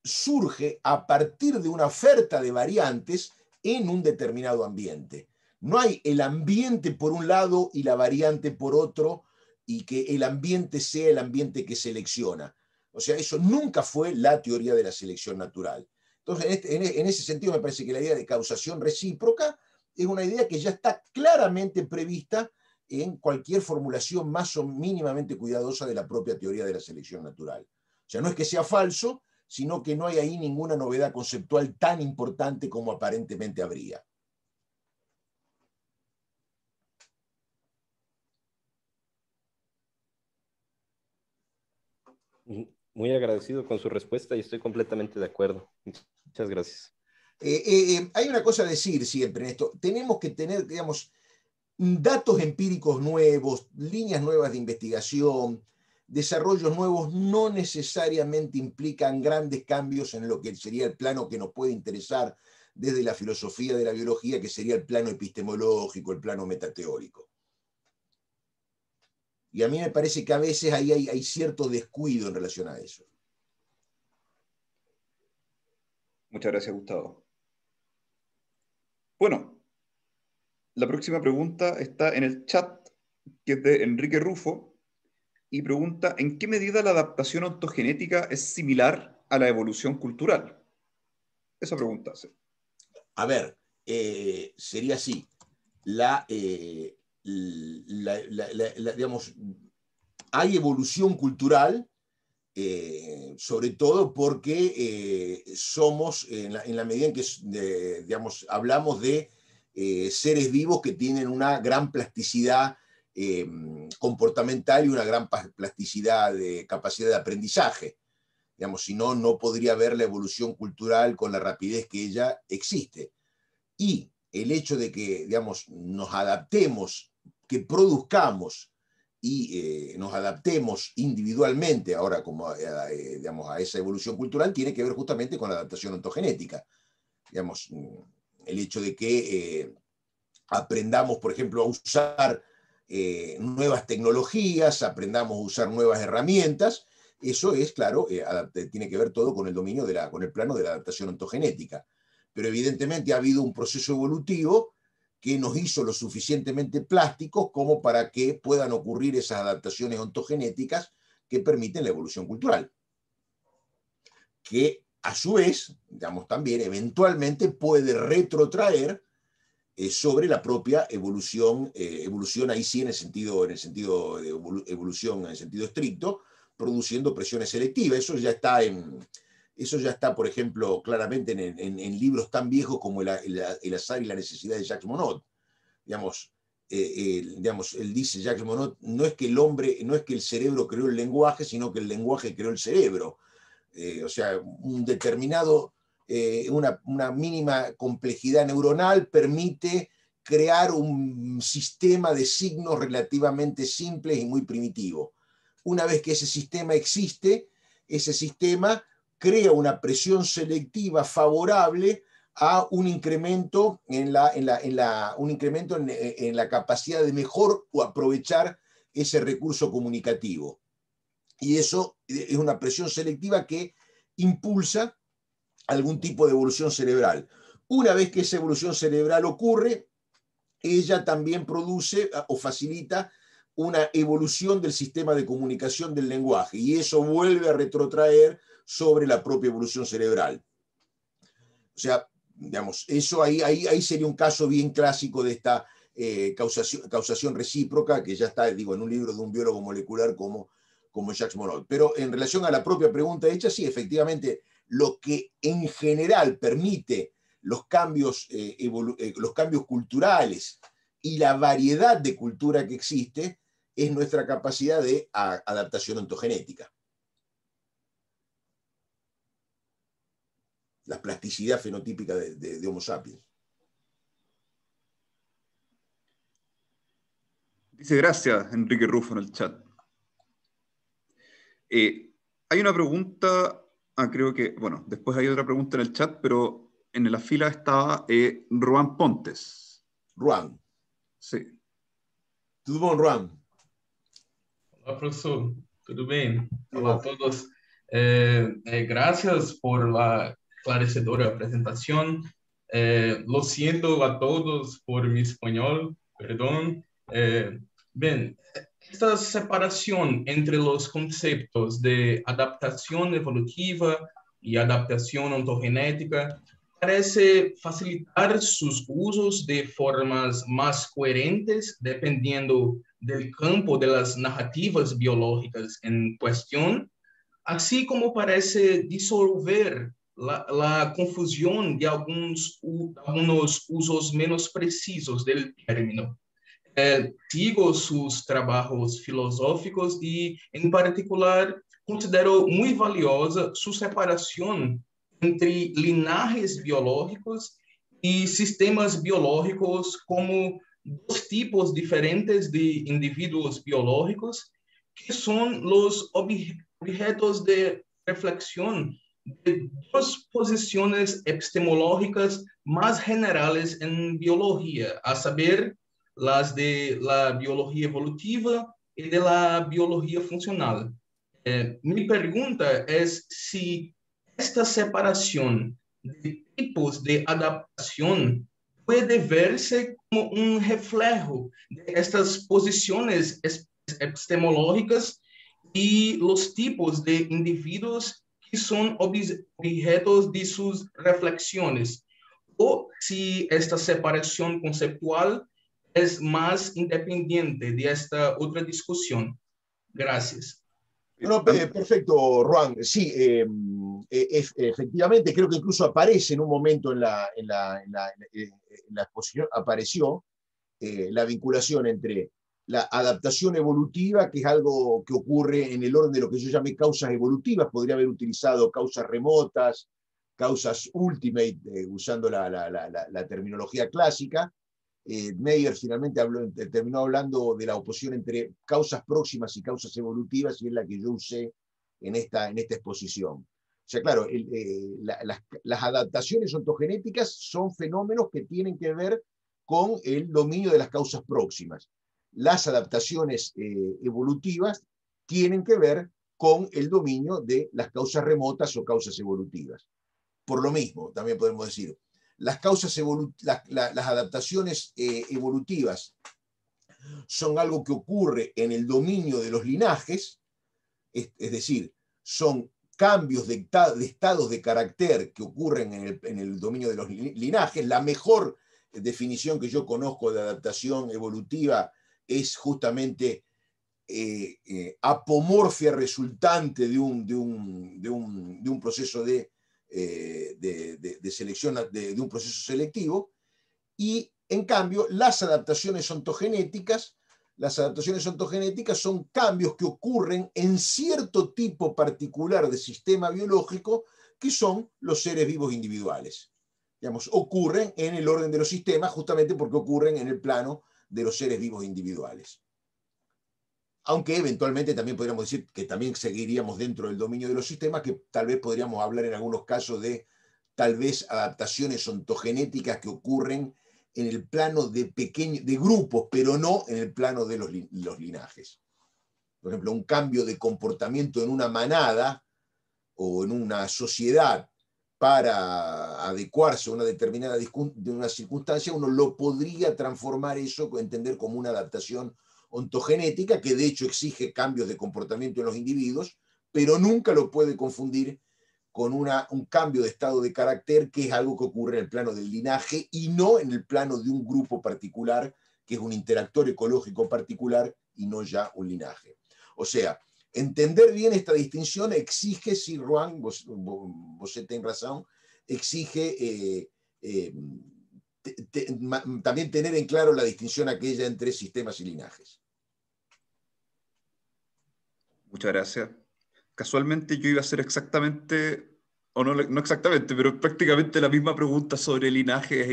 surge a partir de una oferta de variantes en un determinado ambiente. No hay el ambiente por un lado y la variante por otro, y que el ambiente sea el ambiente que selecciona. O sea, eso nunca fue la teoría de la selección natural. Entonces, en ese sentido, me parece que la idea de causación recíproca es una idea que ya está claramente prevista en cualquier formulación más o mínimamente cuidadosa de la propia teoría de la selección natural. O sea, no es que sea falso, sino que no hay ahí ninguna novedad conceptual tan importante como aparentemente habría. Muy agradecido con su respuesta y estoy completamente de acuerdo. Muchas gracias. Hay una cosa a decir siempre en esto. Tenemos que tener, digamos, datos empíricos nuevos, líneas nuevas de investigación, desarrollos nuevos no necesariamente implican grandes cambios en lo que sería el plano que nos puede interesar desde la filosofía de la biología, que sería el plano epistemológico, el plano metateórico. Y a mí me parece que a veces ahí hay cierto descuido en relación a eso. Muchas gracias, Gustavo. Bueno, la próxima pregunta está en el chat, que es de Enrique Rufo, y pregunta: ¿en qué medida la adaptación ontogenética es similar a la evolución cultural? Esa pregunta, sí. A ver, sería así. digamos, hay evolución cultural, sobre todo porque somos, en la medida en que digamos, hablamos de seres vivos que tienen una gran plasticidad comportamental y una gran plasticidad de capacidad de aprendizaje. Digamos, si no, no podría haber la evolución cultural con la rapidez que ella existe. Y el hecho de que, digamos, nos adaptemos, que produzcamos y nos adaptemos individualmente ahora como digamos, a esa evolución cultural tiene que ver justamente con la adaptación ontogenética. Digamos, el hecho de que aprendamos, por ejemplo, a usar nuevas tecnologías, aprendamos a usar nuevas herramientas, eso es, claro, tiene que ver todo con el dominio con el plano de la adaptación ontogenética. Pero evidentemente ha habido un proceso evolutivo que nos hizo lo suficientemente plásticos como para que puedan ocurrir esas adaptaciones ontogenéticas que permiten la evolución cultural. Que a su vez, digamos, también eventualmente puede retrotraer sobre la propia evolución, evolución ahí sí en el sentido de evolución en el sentido estricto, produciendo presiones selectivas. Eso ya está, por ejemplo, claramente en libros tan viejos como El azar y la necesidad de Jacques Monod. Digamos, él dice, Jacques Monod, no es que el cerebro creó el lenguaje, sino que el lenguaje creó el cerebro. O sea, un determinado, una mínima complejidad neuronal permite crear un sistema de signos relativamente simples y muy primitivo. Una vez que ese sistema existe, ese sistema crea una presión selectiva favorable a un incremento en la capacidad de mejor aprovechar ese recurso comunicativo. Y eso es una presión selectiva que impulsa algún tipo de evolución cerebral. Una vez que esa evolución cerebral ocurre, ella también produce o facilita una evolución del sistema de comunicación del lenguaje, y eso vuelve a retrotraer sobre la propia evolución cerebral. O sea, digamos, eso ahí sería un caso bien clásico de esta causación recíproca, que ya está, digo, en un libro de un biólogo molecular como Jacques Monod. Pero en relación a la propia pregunta hecha, sí, efectivamente, lo que en general permite los cambios culturales y la variedad de cultura que existe es nuestra capacidad de adaptación ontogenética. La plasticidad fenotípica de Homo sapiens. Dice gracias, Enrique Rufo, en el chat. Hay una pregunta, creo que, bueno, después hay otra pregunta en el chat, pero en la fila estaba Juan Pontes. Juan. Sí. Tudo bom, Juan? Olá, professor. Tudo bem? Olá a todos. Gracias por la esclarecedora presentación. Lo siento a todos por mi español, perdón. Bien, esta separación entre los conceptos de adaptación evolutiva y adaptación ontogenética parece facilitar sus usos de formas más coherentes dependiendo del campo de las narrativas biológicas en cuestión, así como parece disolver la confusión de algunos usos menos precisos del término. Sigo sus trabajos filosóficos y, en particular, considero muy valiosa su separación entre linajes biológicos y sistemas biológicos como dos tipos diferentes de individuos biológicos que son los objetos de reflexión de dos posiciones epistemológicas más generales en biología, a saber, las de la biología evolutiva y de la biología funcional. Mi pregunta es si esta separación de tipos de adaptación puede verse como un reflejo de estas posiciones epistemológicas y los tipos de individuos que son objetos de sus reflexiones, o si esta separación conceptual es más independiente de esta otra discusión. Gracias. No, perfecto, Juan. Sí, efectivamente, creo que incluso aparece en un momento en la exposición, apareció la vinculación entre la adaptación evolutiva, que es algo que ocurre en el orden de lo que yo llamé causas evolutivas, podría haber utilizado causas remotas, causas ultimate, usando la terminología clásica. Meyer finalmente terminó hablando de la oposición entre causas próximas y causas evolutivas, y es la que yo usé en esta exposición. O sea, claro, las adaptaciones ontogenéticas son fenómenos que tienen que ver con el dominio de las causas próximas. Las adaptaciones evolutivas tienen que ver con el dominio de las causas remotas o causas evolutivas. Por lo mismo, también podemos decir, las adaptaciones evolutivas son algo que ocurre en el dominio de los linajes, es decir, son cambios de estados de carácter que ocurren en el dominio de los linajes. La mejor definición que yo conozco de adaptación evolutiva es justamente apomorfia resultante de un proceso de selección, de un proceso selectivo. Y en cambio las adaptaciones ontogenéticas son cambios que ocurren en cierto tipo particular de sistema biológico, que son los seres vivos individuales. Digamos, ocurren en el orden de los sistemas justamente porque ocurren en el plano de los seres vivos individuales. Aunque eventualmente también podríamos decir que también seguiríamos dentro del dominio de los sistemas, que tal vez podríamos hablar en algunos casos de tal vez adaptaciones ontogenéticas que ocurren en el plano de grupos, pero no en el plano de los linajes. Por ejemplo, un cambio de comportamiento en una manada o en una sociedad para adecuarse a una determinada circunstancia, uno lo podría transformar eso, entender como una adaptación ontogenética, que de hecho exige cambios de comportamiento en los individuos, pero nunca lo puede confundir con un cambio de estado de carácter, que es algo que ocurre en el plano del linaje y no en el plano de un grupo particular, que es un interactor ecológico particular y no ya un linaje. O sea, entender bien esta distinción exige, si Juan, vos tenés razón, exige también tener en claro la distinción aquella entre sistemas y linajes. Muchas gracias. Casualmente yo iba a hacer exactamente, o no exactamente, pero prácticamente la misma pregunta sobre linajes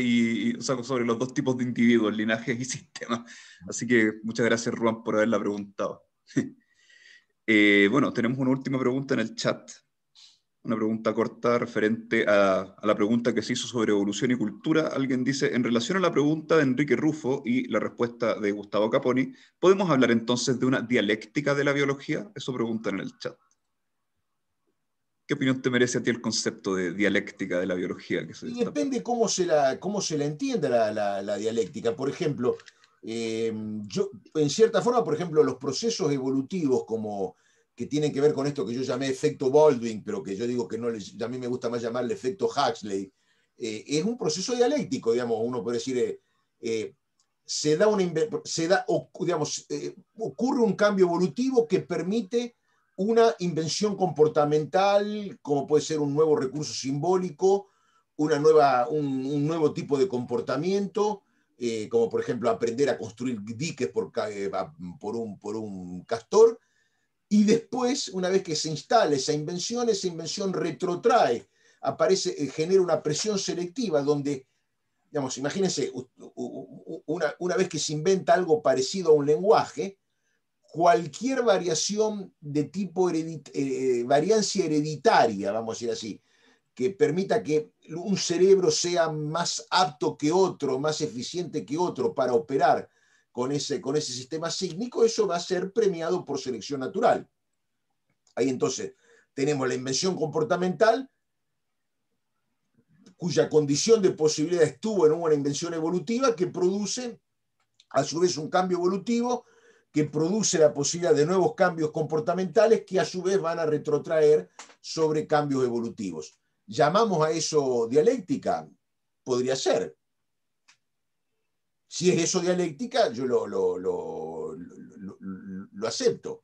o sea, sobre los dos tipos de individuos, linajes y sistemas. Así que muchas gracias, Juan, por haberla preguntado. Bueno, tenemos una última pregunta en el chat. Una pregunta corta referente a la pregunta que se hizo sobre evolución y cultura. Alguien dice, en relación a la pregunta de Enrique Rufo y la respuesta de Gustavo Caponi, ¿podemos hablar entonces de una dialéctica de la biología? Eso preguntan en el chat. ¿Qué opinión te merece a ti el concepto de dialéctica de la biología? Y depende cómo se la entienda la dialéctica. Por ejemplo, yo, en cierta forma, por ejemplo, los procesos evolutivos que tienen que ver con esto que yo llamé efecto Baldwin, pero que yo digo que a mí me gusta más llamarle efecto Huxley, es un proceso dialéctico, digamos, uno puede decir, ocurre un cambio evolutivo que permite una invención comportamental, como puede ser un nuevo recurso simbólico, un nuevo tipo de comportamiento, como por ejemplo aprender a construir diques por un castor, y después, una vez que se instala esa invención retrotrae, genera una presión selectiva donde, digamos, imagínense, una vez que se inventa algo parecido a un lenguaje, cualquier variación de tipo variancia hereditaria, vamos a decir así, que permita que un cerebro sea más apto que otro, más eficiente que otro para operar con ese sistema sísmico, eso va a ser premiado por selección natural. Ahí entonces tenemos la invención comportamental, cuya condición de posibilidad estuvo en una invención evolutiva que produce, a su vez, un cambio evolutivo que produce la posibilidad de nuevos cambios comportamentales que a su vez van a retrotraer sobre cambios evolutivos. ¿Llamamos a eso dialéctica? Podría ser. Si es eso dialéctica, yo lo acepto.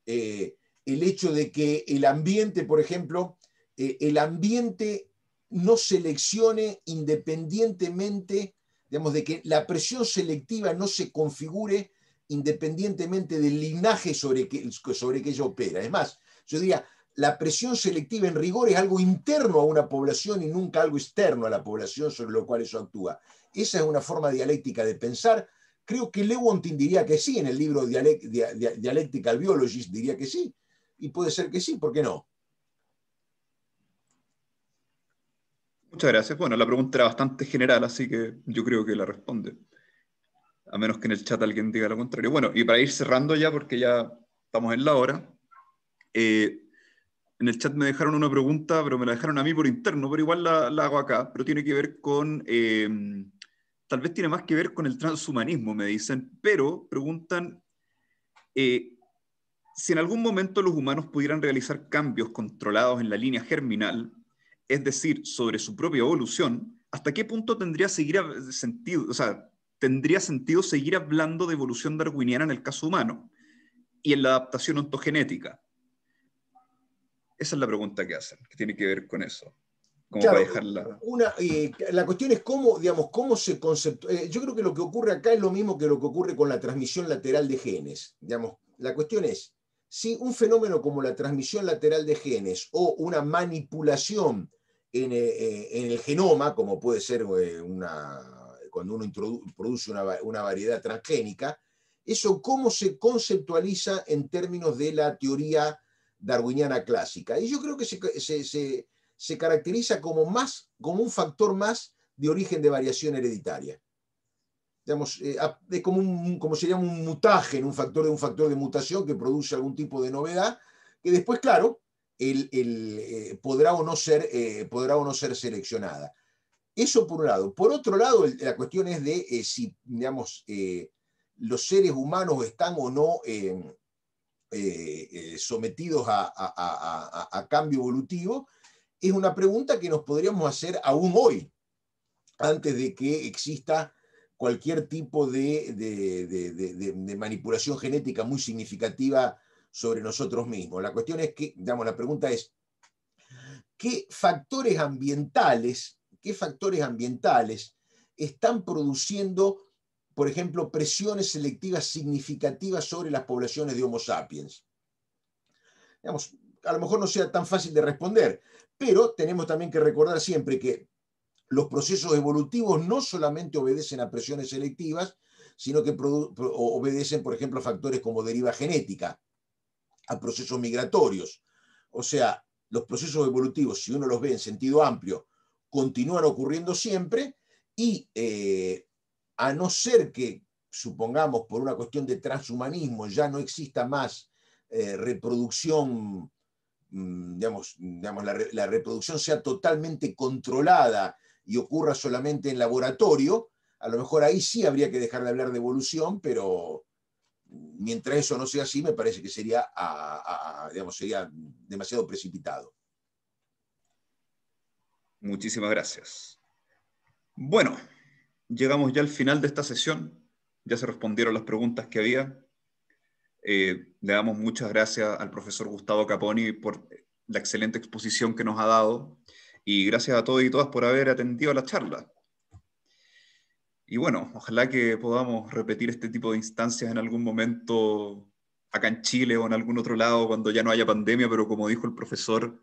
El hecho de que el ambiente, por ejemplo, el ambiente no seleccione independientemente, digamos, de que la presión selectiva no se configure independientemente del linaje sobre que ella opera. Es más, yo diría, la presión selectiva en rigor es algo interno a una población y nunca algo externo a la población sobre lo cual eso actúa. Esa es una forma dialéctica de pensar. Creo que Lewontin diría que sí, en el libro Dialectical Biologist diría que sí, y puede ser que sí, ¿por qué no? Muchas gracias. Bueno, la pregunta era bastante general, así que yo creo que la responde. A menos que en el chat alguien diga lo contrario. Bueno, y para ir cerrando ya, porque ya estamos en la hora, en el chat me dejaron una pregunta, pero me la dejaron a mí por interno, pero igual la hago acá, pero tiene que ver con, tal vez tiene más que ver con el transhumanismo, me dicen, pero preguntan si en algún momento los humanos pudieran realizar cambios controlados en la línea germinal, es decir, sobre su propia evolución, ¿hasta qué punto tendría sentido, o sea, tendría sentido seguir hablando de evolución darwiniana en el caso humano y en la adaptación ontogenética? Esa es la pregunta que hacen, que tiene que ver con eso. Como claro, para dejarla... la cuestión es cómo, digamos, cómo se conceptúa. Yo creo que lo que ocurre acá es lo mismo que lo que ocurre con la transmisión lateral de genes. Digamos, la cuestión es, si un fenómeno como la transmisión lateral de genes o una manipulación en el genoma, como puede ser cuando uno produce una variedad transgénica, eso cómo se conceptualiza en términos de la teoría darwiniana clásica. Y yo creo que se caracteriza como un factor más de origen de variación hereditaria. Digamos, es como se llama un mutagen, un factor de mutación que produce algún tipo de novedad, que después, claro, podrá o no ser seleccionada. Eso por un lado. Por otro lado, la cuestión es de si, digamos, los seres humanos están o no sometidos a cambio evolutivo, es una pregunta que nos podríamos hacer aún hoy, antes de que exista cualquier tipo de manipulación genética muy significativa sobre nosotros mismos. La cuestión es que, digamos, la pregunta es, ¿qué factores ambientales están produciendo, por ejemplo, presiones selectivas significativas sobre las poblaciones de Homo sapiens? Digamos, a lo mejor no sea tan fácil de responder, pero tenemos también que recordar siempre que los procesos evolutivos no solamente obedecen a presiones selectivas, sino que obedecen, por ejemplo, a factores como deriva genética, a procesos migratorios. O sea, los procesos evolutivos, si uno los ve en sentido amplio, continúan ocurriendo siempre y a no ser que, supongamos, por una cuestión de transhumanismo, ya no exista más reproducción, digamos la reproducción sea totalmente controlada y ocurra solamente en laboratorio, a lo mejor ahí sí habría que dejar de hablar de evolución, pero mientras eso no sea así, me parece que sería demasiado precipitado. Muchísimas gracias. Bueno, llegamos ya al final de esta sesión. Ya se respondieron las preguntas que había. Le damos muchas gracias al profesor Gustavo Caponi por la excelente exposición que nos ha dado y gracias a todos y todas por haber atendido a la charla. Y bueno, ojalá que podamos repetir este tipo de instancias en algún momento acá en Chile o en algún otro lado cuando ya no haya pandemia, pero como dijo el profesor,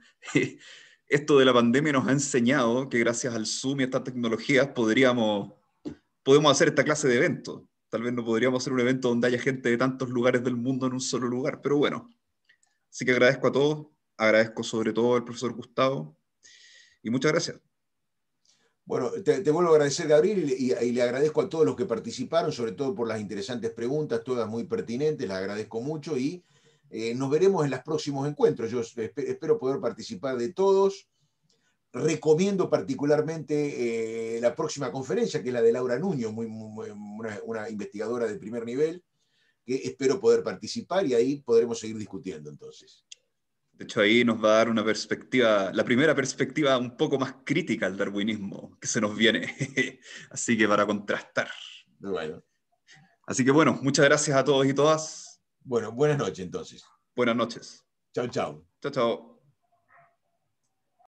esto de la pandemia nos ha enseñado que gracias al Zoom y a estas tecnologías podemos hacer esta clase de eventos. Tal vez no podríamos hacer un evento donde haya gente de tantos lugares del mundo en un solo lugar, pero bueno. Así que agradezco a todos, agradezco sobre todo al profesor Gustavo y muchas gracias. Bueno, te vuelvo a agradecer, Gabriel, y le agradezco a todos los que participaron, sobre todo por las interesantes preguntas, todas muy pertinentes, las agradezco mucho y nos veremos en los próximos encuentros. Yo espero poder participar de todos. Recomiendo particularmente la próxima conferencia, que es la de Laura Nuño, una investigadora de primer nivel, que espero poder participar y ahí podremos seguir discutiendo entonces. De hecho, ahí nos va a dar una perspectiva, la primera perspectiva un poco más crítica al darwinismo que se nos viene. Así que para contrastar. Bueno, Así que bueno, muchas gracias a todos y todas. bueno, buenas noches entonces. Buenas noches. Chau, chau. Chao, chao.